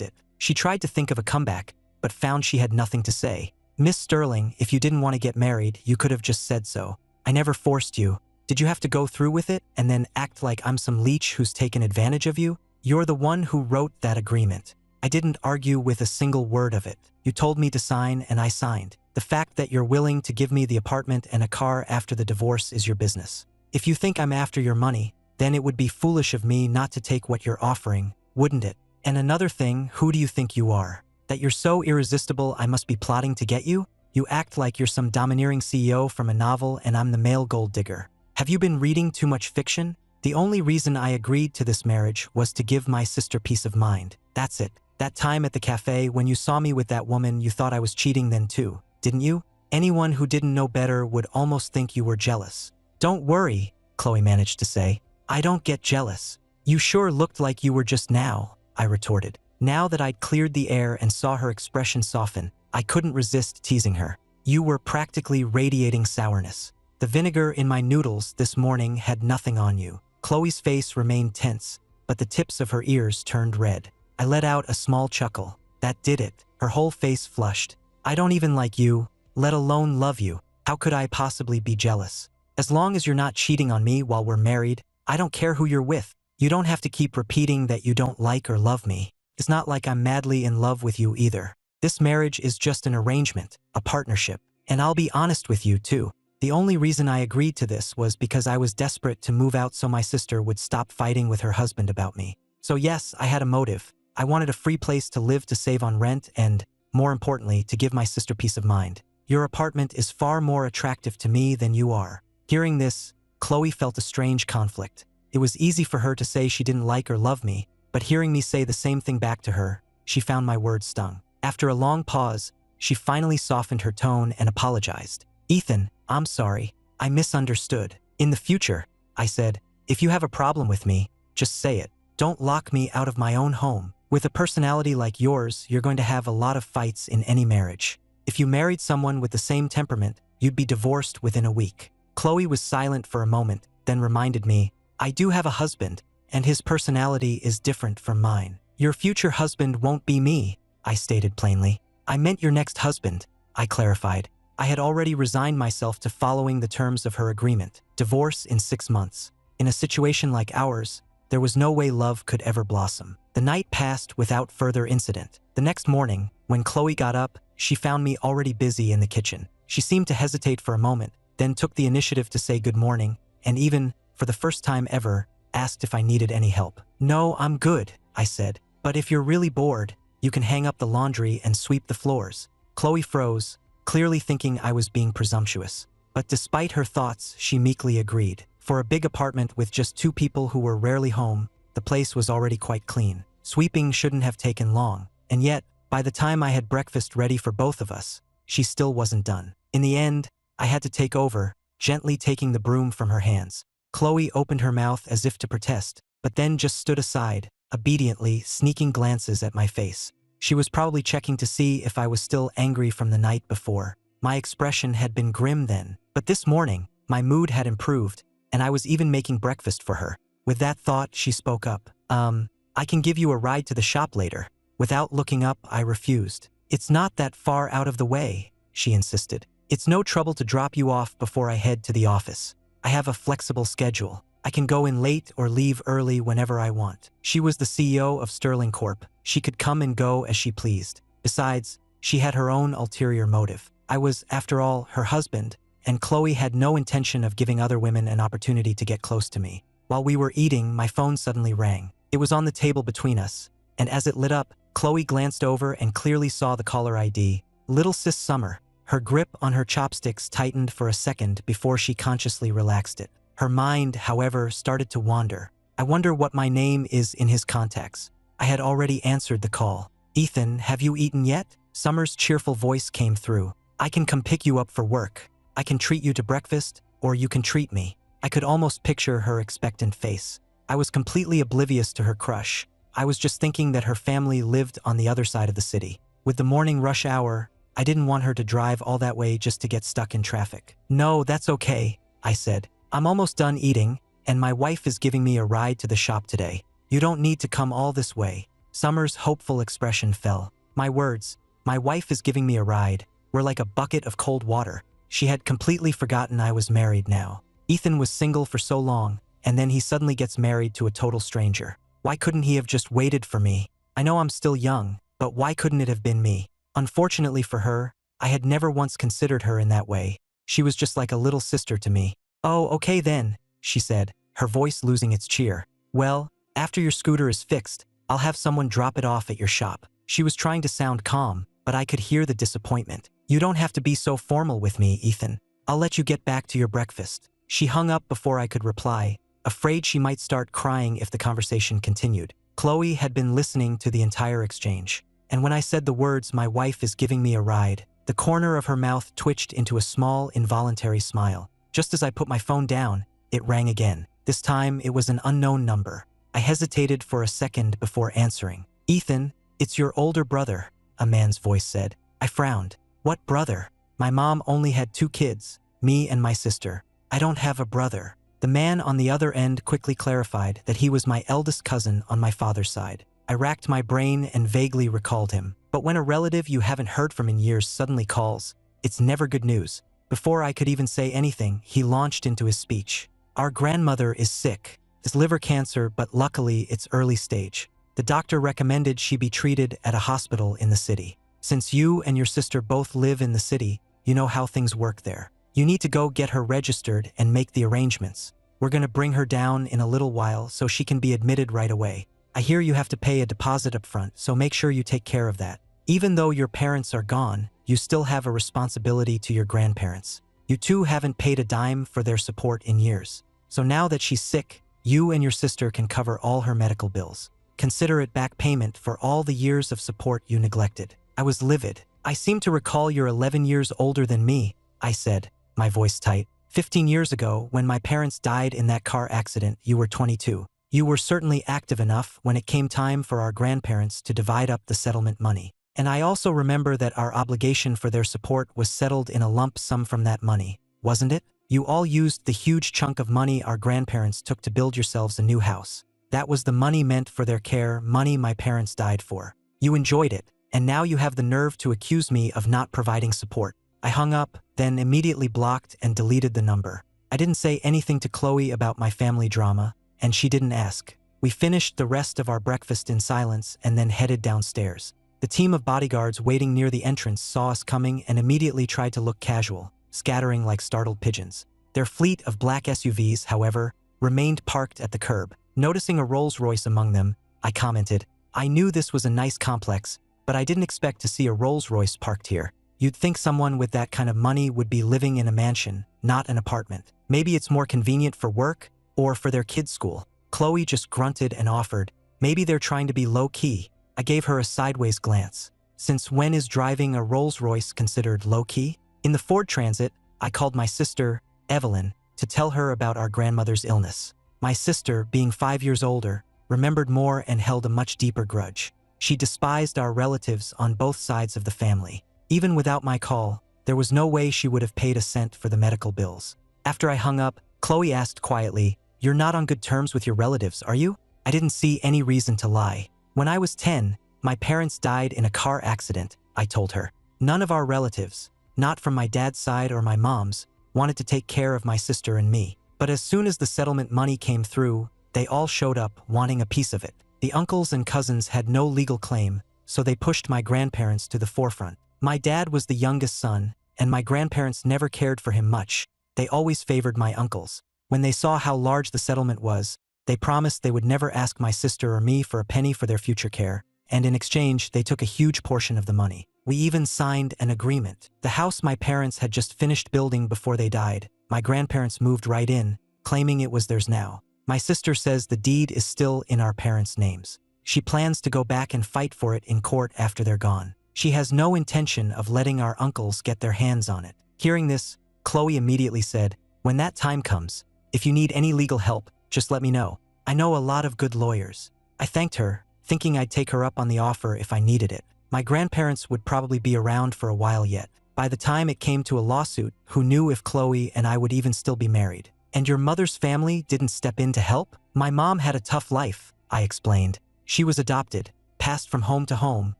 it. She tried to think of a comeback, but found she had nothing to say. Miss Sterling, if you didn't want to get married, you could have just said so. I never forced you. Did you have to go through with it and then act like I'm some leech who's taken advantage of you? You're the one who wrote that agreement. I didn't argue with a single word of it. You told me to sign and I signed. The fact that you're willing to give me the apartment and a car after the divorce is your business. If you think I'm after your money, then it would be foolish of me not to take what you're offering, wouldn't it? And another thing, who do you think you are? That you're so irresistible I must be plotting to get you? You act like you're some domineering CEO from a novel and I'm the male gold digger. Have you been reading too much fiction? The only reason I agreed to this marriage was to give my sister peace of mind. That's it. That time at the cafe when you saw me with that woman, you thought I was cheating then too, didn't you? Anyone who didn't know better would almost think you were jealous. Don't worry, Chloe managed to say. I don't get jealous. You sure looked like you were just now, I retorted. Now that I'd cleared the air and saw her expression soften, I couldn't resist teasing her. You were practically radiating sourness. The vinegar in my noodles this morning had nothing on you. Chloe's face remained tense, but the tips of her ears turned red. I let out a small chuckle. That did it. Her whole face flushed. I don't even like you, let alone love you. How could I possibly be jealous? As long as you're not cheating on me while we're married, I don't care who you're with. You don't have to keep repeating that you don't like or love me. It's not like I'm madly in love with you either. This marriage is just an arrangement, a partnership. And I'll be honest with you too. The only reason I agreed to this was because I was desperate to move out so my sister would stop fighting with her husband about me. So yes, I had a motive. I wanted a free place to live to save on rent and, more importantly, to give my sister peace of mind. Your apartment is far more attractive to me than you are. Hearing this, Chloe felt a strange conflict. It was easy for her to say she didn't like or love me, but hearing me say the same thing back to her, she found my words stung. After a long pause, she finally softened her tone and apologized. Ethan, I'm sorry. I misunderstood. In the future, I said, if you have a problem with me, just say it. Don't lock me out of my own home. With a personality like yours, you're going to have a lot of fights in any marriage. If you married someone with the same temperament, you'd be divorced within a week. Chloe was silent for a moment, then reminded me, I do have a husband, and his personality is different from mine. Your future husband won't be me, I stated plainly. I meant your next husband, I clarified. I had already resigned myself to following the terms of her agreement, divorce in 6 months. In a situation like ours, there was no way love could ever blossom. The night passed without further incident. The next morning, when Chloe got up, she found me already busy in the kitchen. She seemed to hesitate for a moment, then took the initiative to say good morning, and even, for the first time ever, asked if I needed any help. No, I'm good, I said. But if you're really bored, you can hang up the laundry and sweep the floors. Chloe froze, clearly thinking I was being presumptuous. But despite her thoughts, she meekly agreed. For a big apartment with just 2 people who were rarely home, the place was already quite clean. Sweeping shouldn't have taken long, and yet, by the time I had breakfast ready for both of us, she still wasn't done. In the end, I had to take over, gently taking the broom from her hands. Chloe opened her mouth as if to protest, but then just stood aside, obediently sneaking glances at my face. She was probably checking to see if I was still angry from the night before. My expression had been grim then, but this morning, my mood had improved, and I was even making breakfast for her. With that thought, she spoke up. I can give you a ride to the shop later. Without looking up, I refused. It's not that far out of the way, she insisted. It's no trouble to drop you off before I head to the office. I have a flexible schedule. I can go in late or leave early whenever I want. She was the CEO of Sterling Corp. She could come and go as she pleased. Besides, she had her own ulterior motive. I was, after all, her husband, and Chloe had no intention of giving other women an opportunity to get close to me. While we were eating, my phone suddenly rang. It was on the table between us, and as it lit up, Chloe glanced over and clearly saw the caller ID. Little Sis Summer. Her grip on her chopsticks tightened for a second before she consciously relaxed it. Her mind, however, started to wander. I wonder what my name is in his contacts. I had already answered the call. Ethan, have you eaten yet? Summer's cheerful voice came through. I can come pick you up for work. I can treat you to breakfast, or you can treat me. I could almost picture her expectant face. I was completely oblivious to her crush. I was just thinking that her family lived on the other side of the city. With the morning rush hour, I didn't want her to drive all that way just to get stuck in traffic. No, that's okay, I said. I'm almost done eating, and my wife is giving me a ride to the shop today. You don't need to come all this way. Summer's hopeful expression fell. My words, my wife is giving me a ride, were like a bucket of cold water. She had completely forgotten I was married now. Ethan was single for so long, and then he suddenly gets married to a total stranger. Why couldn't he have just waited for me? I know I'm still young, but why couldn't it have been me? Unfortunately for her, I had never once considered her in that way. She was just like a little sister to me. Oh, okay then, she said, her voice losing its cheer. Well, after your scooter is fixed, I'll have someone drop it off at your shop. She was trying to sound calm, but I could hear the disappointment. You don't have to be so formal with me, Ethan. I'll let you get back to your breakfast. She hung up before I could reply, afraid she might start crying if the conversation continued. Chloe had been listening to the entire exchange, and when I said the words, my wife is giving me a ride, the corner of her mouth twitched into a small, involuntary smile. Just as I put my phone down, it rang again. This time, it was an unknown number. I hesitated for a second before answering. Ethan, it's your older brother, a man's voice said. I frowned. What brother? My mom only had 2 kids, me and my sister. I don't have a brother. The man on the other end quickly clarified that he was my eldest cousin on my father's side. I racked my brain and vaguely recalled him. But when a relative you haven't heard from in years suddenly calls, it's never good news. Before I could even say anything, he launched into his speech. Our grandmother is sick. It's liver cancer, but luckily it's early stage. The doctor recommended she be treated at a hospital in the city. Since you and your sister both live in the city, you know how things work there. You need to go get her registered and make the arrangements. We're gonna bring her down in a little while so she can be admitted right away. I hear you have to pay a deposit up front, so make sure you take care of that. Even though your parents are gone, you still have a responsibility to your grandparents. You two haven't paid a dime for their support in years. So now that she's sick, you and your sister can cover all her medical bills. Consider it back payment for all the years of support you neglected. I was livid. I seem to recall you're 11 years older than me, I said, my voice tight. 15 years ago, when my parents died in that car accident, you were 22. You were certainly active enough when it came time for our grandparents to divide up the settlement money. And I also remember that our obligation for their support was settled in a lump sum from that money, wasn't it? You all used the huge chunk of money our grandparents took to build yourselves a new house. That was the money meant for their care, money my parents died for. You enjoyed it, and now you have the nerve to accuse me of not providing support. I hung up, then immediately blocked and deleted the number. I didn't say anything to Chloe about my family drama, and she didn't ask. We finished the rest of our breakfast in silence and then headed downstairs. The team of bodyguards waiting near the entrance saw us coming and immediately tried to look casual, scattering like startled pigeons. Their fleet of black SUVs, however, remained parked at the curb. Noticing a Rolls-Royce among them, I commented, I knew this was a nice complex, but I didn't expect to see a Rolls-Royce parked here. You'd think someone with that kind of money would be living in a mansion, not an apartment. Maybe it's more convenient for work or for their kids' school. Chloe just grunted and offered, maybe they're trying to be low-key. I gave her a sideways glance. Since when is driving a Rolls-Royce considered low-key? In the Ford Transit, I called my sister, Evelyn, to tell her about our grandmother's illness. My sister, being 5 years older, remembered more and held a much deeper grudge. She despised our relatives on both sides of the family. Even without my call, there was no way she would have paid a cent for the medical bills. After I hung up, Chloe asked quietly, You're not on good terms with your relatives, are you? I didn't see any reason to lie. When I was 10, my parents died in a car accident, I told her. None of our relatives, not from my dad's side or my mom's, wanted to take care of my sister and me. But as soon as the settlement money came through, they all showed up wanting a piece of it. The uncles and cousins had no legal claim, so they pushed my grandparents to the forefront. My dad was the youngest son, and my grandparents never cared for him much. They always favored my uncles. When they saw how large the settlement was, they promised they would never ask my sister or me for a penny for their future care, and in exchange, they took a huge portion of the money. We even signed an agreement. The house my parents had just finished building before they died, my grandparents moved right in, claiming it was theirs now. My sister says the deed is still in our parents' names. She plans to go back and fight for it in court after they're gone. She has no intention of letting our uncles get their hands on it. Hearing this, Chloe immediately said, When that time comes, if you need any legal help, just let me know. I know a lot of good lawyers. I thanked her, thinking I'd take her up on the offer if I needed it. My grandparents would probably be around for a while yet. By the time it came to a lawsuit, who knew if Chloe and I would even still be married? And your mother's family didn't step in to help? My mom had a tough life, I explained. She was adopted, passed from home to home,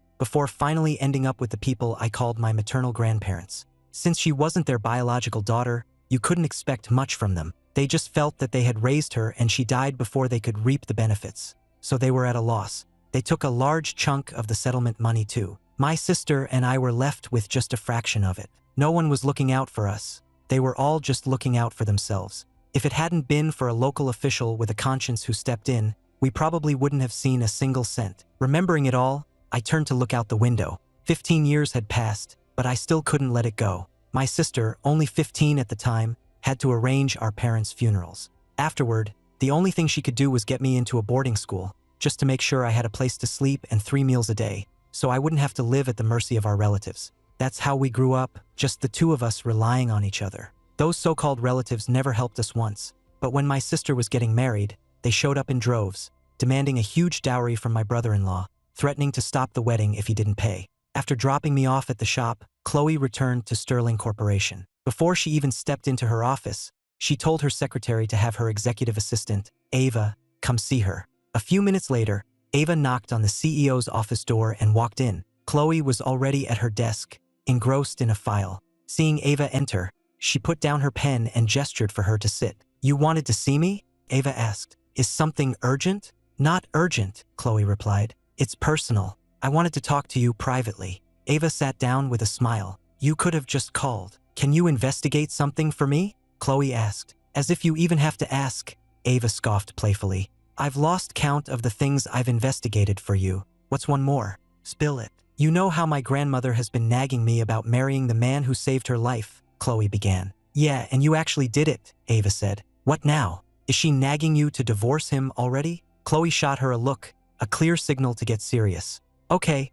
before finally ending up with the people I called my maternal grandparents. Since she wasn't their biological daughter, you couldn't expect much from them. They just felt that they had raised her and she died before they could reap the benefits. So they were at a loss. They took a large chunk of the settlement money too. My sister and I were left with just a fraction of it. No one was looking out for us. They were all just looking out for themselves. If it hadn't been for a local official with a conscience who stepped in, we probably wouldn't have seen a single cent. Remembering it all, I turned to look out the window. 15 years had passed, but I still couldn't let it go. My sister, only 15 at the time, had to arrange our parents' funerals. Afterward, the only thing she could do was get me into a boarding school, just to make sure I had a place to sleep and 3 meals a day, so I wouldn't have to live at the mercy of our relatives. That's how we grew up, just the two of us relying on each other. Those so-called relatives never helped us once, but when my sister was getting married, they showed up in droves, demanding a huge dowry from my brother-in-law, threatening to stop the wedding if he didn't pay. After dropping me off at the shop, Chloe returned to Sterling Corporation. Before she even stepped into her office, She told her secretary to have her executive assistant, Ava, come see her. A few minutes later, Ava knocked on the CEO's office door and walked in. Chloe was already at her desk, engrossed in a file. Seeing Ava enter, she put down her pen and gestured for her to sit. "You wanted to see me?" Ava asked. "Is something urgent?" "Not urgent," Chloe replied. "It's personal. I wanted to talk to you privately." Ava sat down with a smile. "You could have just called. Can you investigate something for me?" Chloe asked. "As if you even have to ask," Ava scoffed playfully. "I've lost count of the things I've investigated for you. What's one more? Spill it." "You know how my grandmother has been nagging me about marrying the man who saved her life," Chloe began. "Yeah, and you actually did it," Ava said. "What now? Is she nagging you to divorce him already?" Chloe shot her a look, a clear signal to get serious. Okay,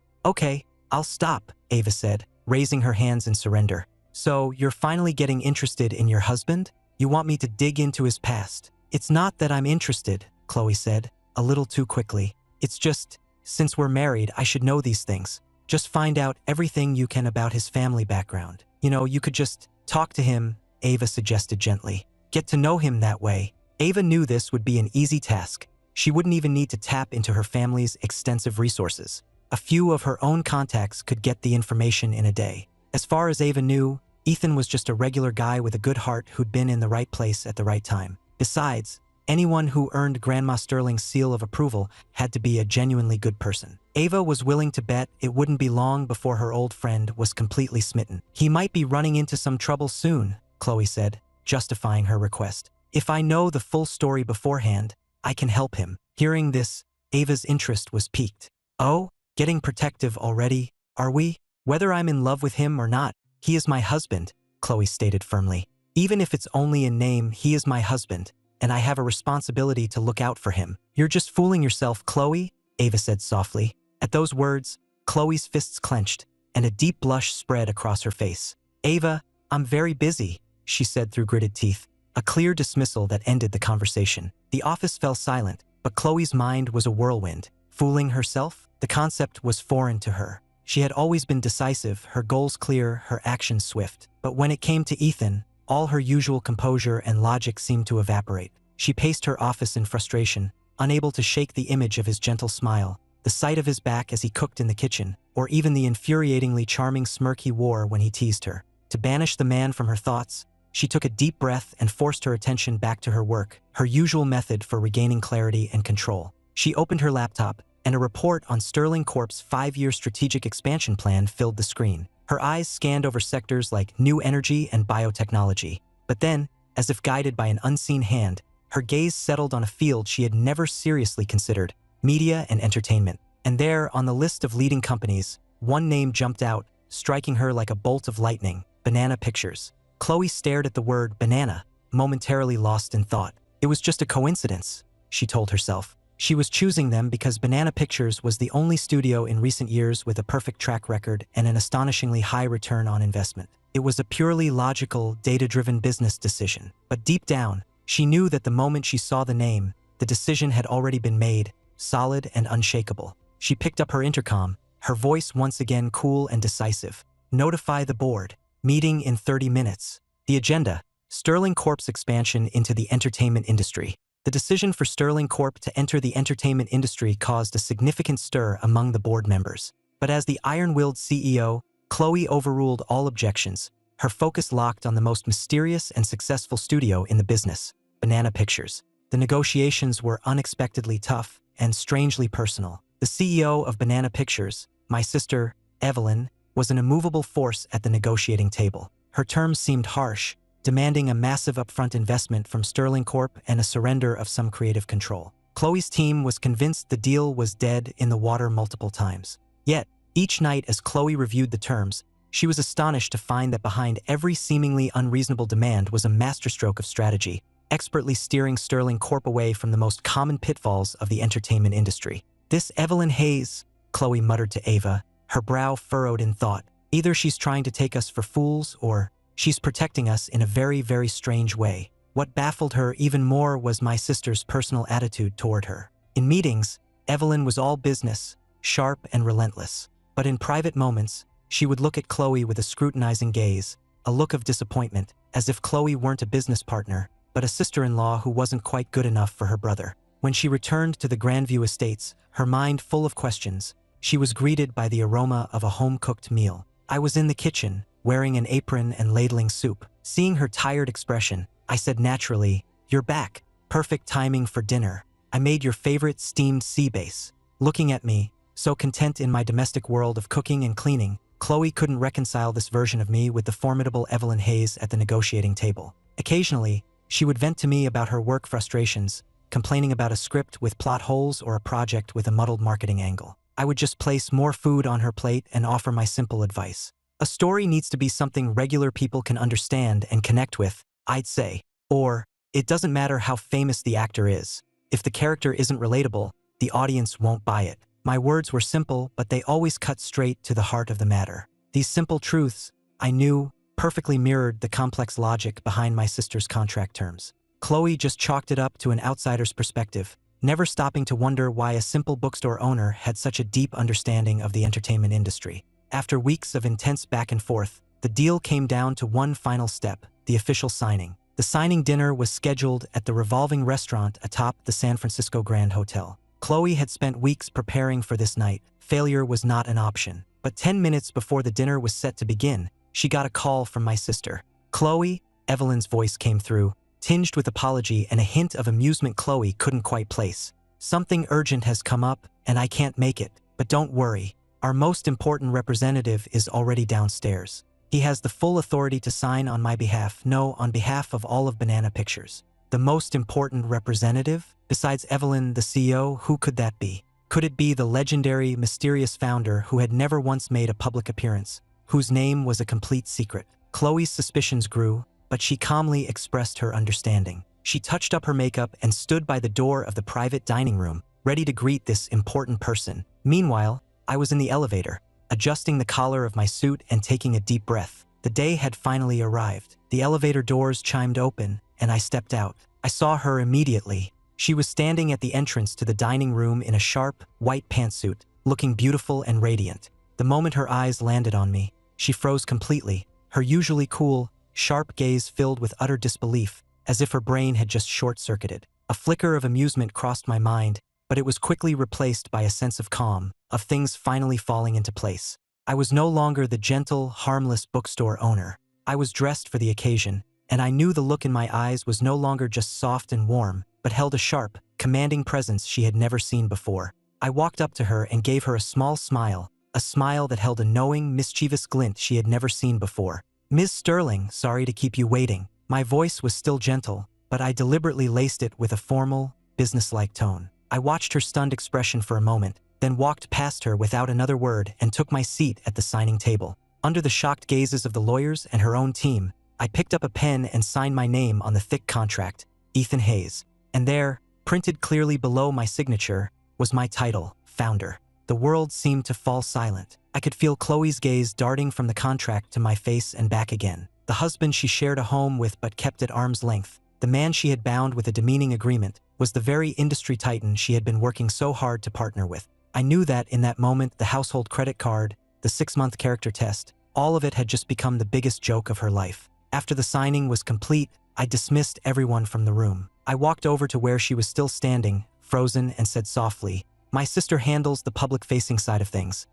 I'll stop," Ava said, raising her hands in surrender. "So, you're finally getting interested in your husband? You want me to dig into his past?" "It's not that I'm interested," Chloe said, a little too quickly. "It's just, since we're married, I should know these things. Just find out everything you can about his family background. You know, you could just talk to him," Ava suggested gently. "Get to know him that way." Ava knew this would be an easy task. She wouldn't even need to tap into her family's extensive resources. A few of her own contacts could get the information in a day. As far as Ava knew, Ethan was just a regular guy with a good heart who'd been in the right place at the right time. Besides, anyone who earned Grandma Sterling's seal of approval had to be a genuinely good person. Ava was willing to bet it wouldn't be long before her old friend was completely smitten. "He might be running into some trouble soon," Chloe said, justifying her request. "If I know the full story beforehand, I can help him." Hearing this, Ava's interest was piqued. "Oh, getting protective already, are we? Whether I'm in love with him or not, he is my husband," Chloe stated firmly. "Even if it's only in name, he is my husband, and I have a responsibility to look out for him." "You're just fooling yourself, Chloe," Ava said softly. At those words, Chloe's fists clenched, and a deep blush spread across her face. "Ava, I'm very busy," she said through gritted teeth, a clear dismissal that ended the conversation. The office fell silent, but Chloe's mind was a whirlwind. Fooling herself? The concept was foreign to her. She had always been decisive, her goals clear, her actions swift. But when it came to Ethan, all her usual composure and logic seemed to evaporate. She paced her office in frustration, unable to shake the image of his gentle smile, the sight of his back as he cooked in the kitchen, or even the infuriatingly charming smirk he wore when he teased her. To banish the man from her thoughts, she took a deep breath and forced her attention back to her work, her usual method for regaining clarity and control. She opened her laptop, and a report on Sterling Corp's 5-year strategic expansion plan filled the screen. Her eyes scanned over sectors like new energy and biotechnology. But then, as if guided by an unseen hand, her gaze settled on a field she had never seriously considered: media and entertainment. And there, on the list of leading companies, one name jumped out, striking her like a bolt of lightning: Banana Pictures. Chloe stared at the word banana, momentarily lost in thought. It was just a coincidence, she told herself. She was choosing them because Banana Pictures was the only studio in recent years with a perfect track record and an astonishingly high return on investment. It was a purely logical, data-driven business decision. But deep down, she knew that the moment she saw the name, the decision had already been made, solid and unshakable. She picked up her intercom, her voice once again cool and decisive. "Notify the board. Meeting in 30 minutes. The agenda: Sterling Corp's expansion into the entertainment industry." The decision for Sterling Corp to enter the entertainment industry caused a significant stir among the board members. But as the iron-willed CEO, Chloe overruled all objections, her focus locked on the most mysterious and successful studio in the business: Banana Pictures. The negotiations were unexpectedly tough and strangely personal. The CEO of Banana Pictures, my sister, Evelyn, was an immovable force at the negotiating table. Her terms seemed harsh, demanding a massive upfront investment from Sterling Corp and a surrender of some creative control. Chloe's team was convinced the deal was dead in the water multiple times. Yet, each night as Chloe reviewed the terms, she was astonished to find that behind every seemingly unreasonable demand was a masterstroke of strategy, expertly steering Sterling Corp away from the most common pitfalls of the entertainment industry. "This Evelyn Hayes," Chloe muttered to Ava, her brow furrowed in thought. "Either she's trying to take us for fools, or she's protecting us in a very, very strange way." What baffled her even more was my sister's personal attitude toward her. In meetings, Evelyn was all business, sharp and relentless. But in private moments, she would look at Chloe with a scrutinizing gaze, a look of disappointment, as if Chloe weren't a business partner, but a sister-in-law who wasn't quite good enough for her brother. When she returned to the Grandview Estates, her mind full of questions, she was greeted by the aroma of a home-cooked meal. I was in the kitchen, wearing an apron and ladling soup. Seeing her tired expression, I said naturally, "You're back. Perfect timing for dinner. I made your favorite steamed sea bass." Looking at me, so content in my domestic world of cooking and cleaning, Chloe couldn't reconcile this version of me with the formidable Evelyn Hayes at the negotiating table. Occasionally, she would vent to me about her work frustrations, complaining about a script with plot holes or a project with a muddled marketing angle. I would just place more food on her plate and offer my simple advice. A story needs to be something regular people can understand and connect with, I'd say. Or, it doesn't matter how famous the actor is. If the character isn't relatable, the audience won't buy it. My words were simple, but they always cut straight to the heart of the matter. These simple truths, I knew, perfectly mirrored the complex logic behind my sister's contract terms. Chloe just chalked it up to an outsider's perspective, never stopping to wonder why a simple bookstore owner had such a deep understanding of the entertainment industry. After weeks of intense back and forth, the deal came down to one final step, the official signing. The signing dinner was scheduled at the revolving restaurant atop the San Francisco Grand Hotel. Chloe had spent weeks preparing for this night. Failure was not an option. But 10 minutes before the dinner was set to begin, she got a call from my sister. "Chloe," Evelyn's voice came through, tinged with apology and a hint of amusement Chloe couldn't quite place. "Something urgent has come up, and I can't make it. But don't worry. Our most important representative is already downstairs. He has the full authority to sign on my behalf, no, on behalf of all of Banana Pictures." The most important representative? Besides Evelyn, the CEO, who could that be? Could it be the legendary, mysterious founder who had never once made a public appearance, whose name was a complete secret? Chloe's suspicions grew, but she calmly expressed her understanding. She touched up her makeup and stood by the door of the private dining room, ready to greet this important person. Meanwhile, I was in the elevator, adjusting the collar of my suit and taking a deep breath. The day had finally arrived. The elevator doors chimed open, and I stepped out. I saw her immediately. She was standing at the entrance to the dining room in a sharp, white pantsuit, looking beautiful and radiant. The moment her eyes landed on me, she froze completely, her usually cool, sharp gaze filled with utter disbelief, as if her brain had just short-circuited. A flicker of amusement crossed my mind, but it was quickly replaced by a sense of calm, of things finally falling into place. I was no longer the gentle, harmless bookstore owner. I was dressed for the occasion, and I knew the look in my eyes was no longer just soft and warm, but held a sharp, commanding presence she had never seen before. I walked up to her and gave her a small smile, a smile that held a knowing, mischievous glint she had never seen before. "Ms. Sterling, sorry to keep you waiting." My voice was still gentle, but I deliberately laced it with a formal, businesslike tone. I watched her stunned expression for a moment, then walked past her without another word and took my seat at the signing table. Under the shocked gazes of the lawyers and her own team, I picked up a pen and signed my name on the thick contract, Ethan Hayes. And there, printed clearly below my signature, was my title, Founder. The world seemed to fall silent. I could feel Chloe's gaze darting from the contract to my face and back again. The husband she shared a home with but kept at arm's length, the man she had bound with a demeaning agreement, was the very industry titan she had been working so hard to partner with. I knew that in that moment the household credit card, the 6-month character test, all of it had just become the biggest joke of her life. After the signing was complete, I dismissed everyone from the room. I walked over to where she was still standing, frozen, and said softly, "My sister handles the public-facing side of things.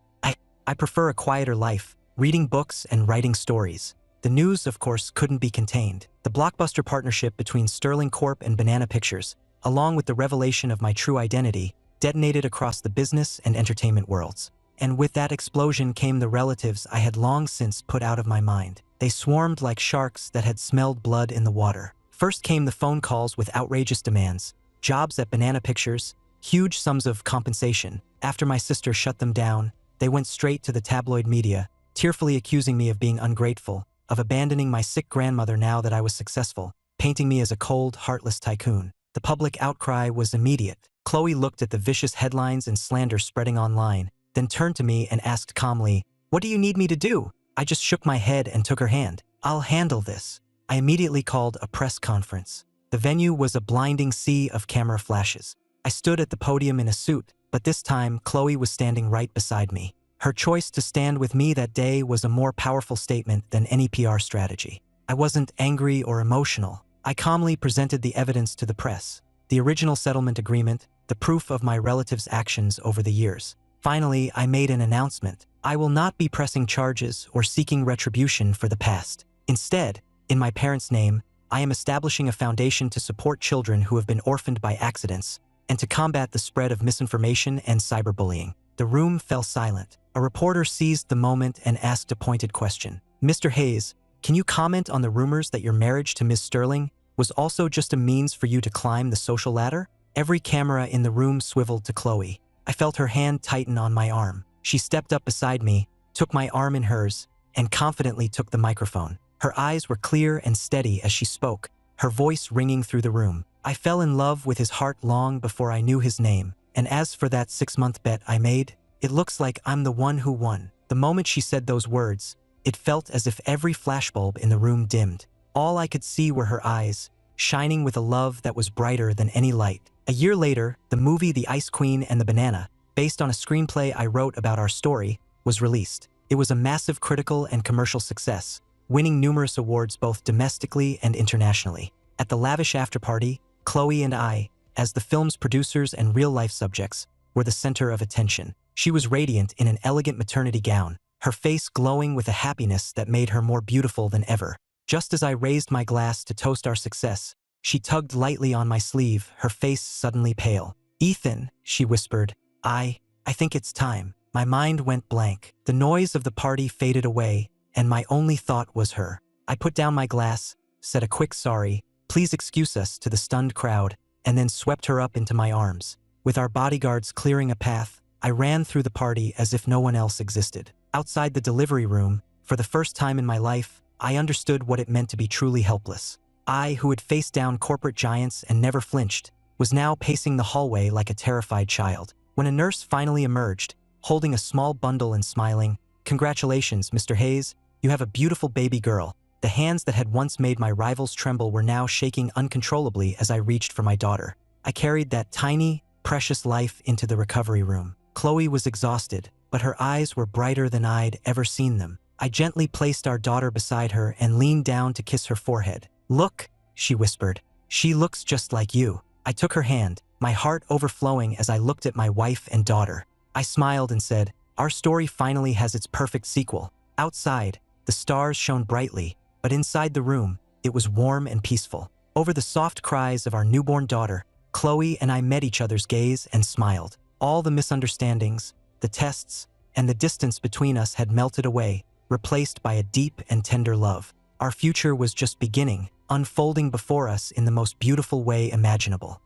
I prefer a quieter life, reading books and writing stories." The news, of course, couldn't be contained. The blockbuster partnership between Sterling Corp and Banana Pictures, along with the revelation of my true identity, detonated across the business and entertainment worlds. And with that explosion came the relatives I had long since put out of my mind. They swarmed like sharks that had smelled blood in the water. First came the phone calls with outrageous demands, jobs at Banana Pictures, huge sums of compensation. After my sister shut them down, they went straight to the tabloid media, tearfully accusing me of being ungrateful, of abandoning my sick grandmother now that I was successful, painting me as a cold, heartless tycoon. The public outcry was immediate. Chloe looked at the vicious headlines and slander spreading online, then turned to me and asked calmly, "What do you need me to do?" I just shook my head and took her hand. "I'll handle this." I immediately called a press conference. The venue was a blinding sea of camera flashes. I stood at the podium in a suit, but this time Chloe was standing right beside me. Her choice to stand with me that day was a more powerful statement than any PR strategy. I wasn't angry or emotional. I calmly presented the evidence to the press, the original settlement agreement, the proof of my relative's actions over the years. Finally, I made an announcement. I will not be pressing charges or seeking retribution for the past. Instead, in my parents' name, I am establishing a foundation to support children who have been orphaned by accidents and to combat the spread of misinformation and cyberbullying. The room fell silent. A reporter seized the moment and asked a pointed question. Mr. Hayes, can you comment on the rumors that your marriage to Ms. Sterling was also just a means for you to climb the social ladder? Every camera in the room swiveled to Chloe. I felt her hand tighten on my arm. She stepped up beside me, took my arm in hers, and confidently took the microphone. Her eyes were clear and steady as she spoke, her voice ringing through the room. I fell in love with his heart long before I knew his name, and as for that 6-month bet I made, it looks like I'm the one who won. The moment she said those words, it felt as if every flashbulb in the room dimmed. All I could see were her eyes, shining with a love that was brighter than any light. A year later, the movie The Ice Queen and the Banana, based on a screenplay I wrote about our story, was released. It was a massive critical and commercial success, winning numerous awards both domestically and internationally. At the lavish after-party, Chloe and I, as the film's producers and real-life subjects, were the center of attention. She was radiant in an elegant maternity gown, her face glowing with a happiness that made her more beautiful than ever. Just as I raised my glass to toast our success, she tugged lightly on my sleeve, her face suddenly pale. "Ethan," she whispered, I think it's time." My mind went blank. The noise of the party faded away, and my only thought was her. I put down my glass, said a quick sorry, "Please excuse us," to the stunned crowd, and then swept her up into my arms. With our bodyguards clearing a path, I ran through the party as if no one else existed. Outside the delivery room, for the first time in my life, I understood what it meant to be truly helpless. I, who had faced down corporate giants and never flinched, was now pacing the hallway like a terrified child. When a nurse finally emerged, holding a small bundle and smiling, "Congratulations, Mr. Hayes, you have a beautiful baby girl." The hands that had once made my rivals tremble were now shaking uncontrollably as I reached for my daughter. I carried that tiny, precious life into the recovery room. Chloe was exhausted, but her eyes were brighter than I'd ever seen them. I gently placed our daughter beside her and leaned down to kiss her forehead. "Look," she whispered, "she looks just like you." I took her hand, my heart overflowing as I looked at my wife and daughter. I smiled and said, "Our story finally has its perfect sequel." Outside, the stars shone brightly, but inside the room, it was warm and peaceful. Over the soft cries of our newborn daughter, Chloe and I met each other's gaze and smiled. All the misunderstandings, the tests, and the distance between us had melted away, replaced by a deep and tender love. Our future was just beginning, unfolding before us in the most beautiful way imaginable.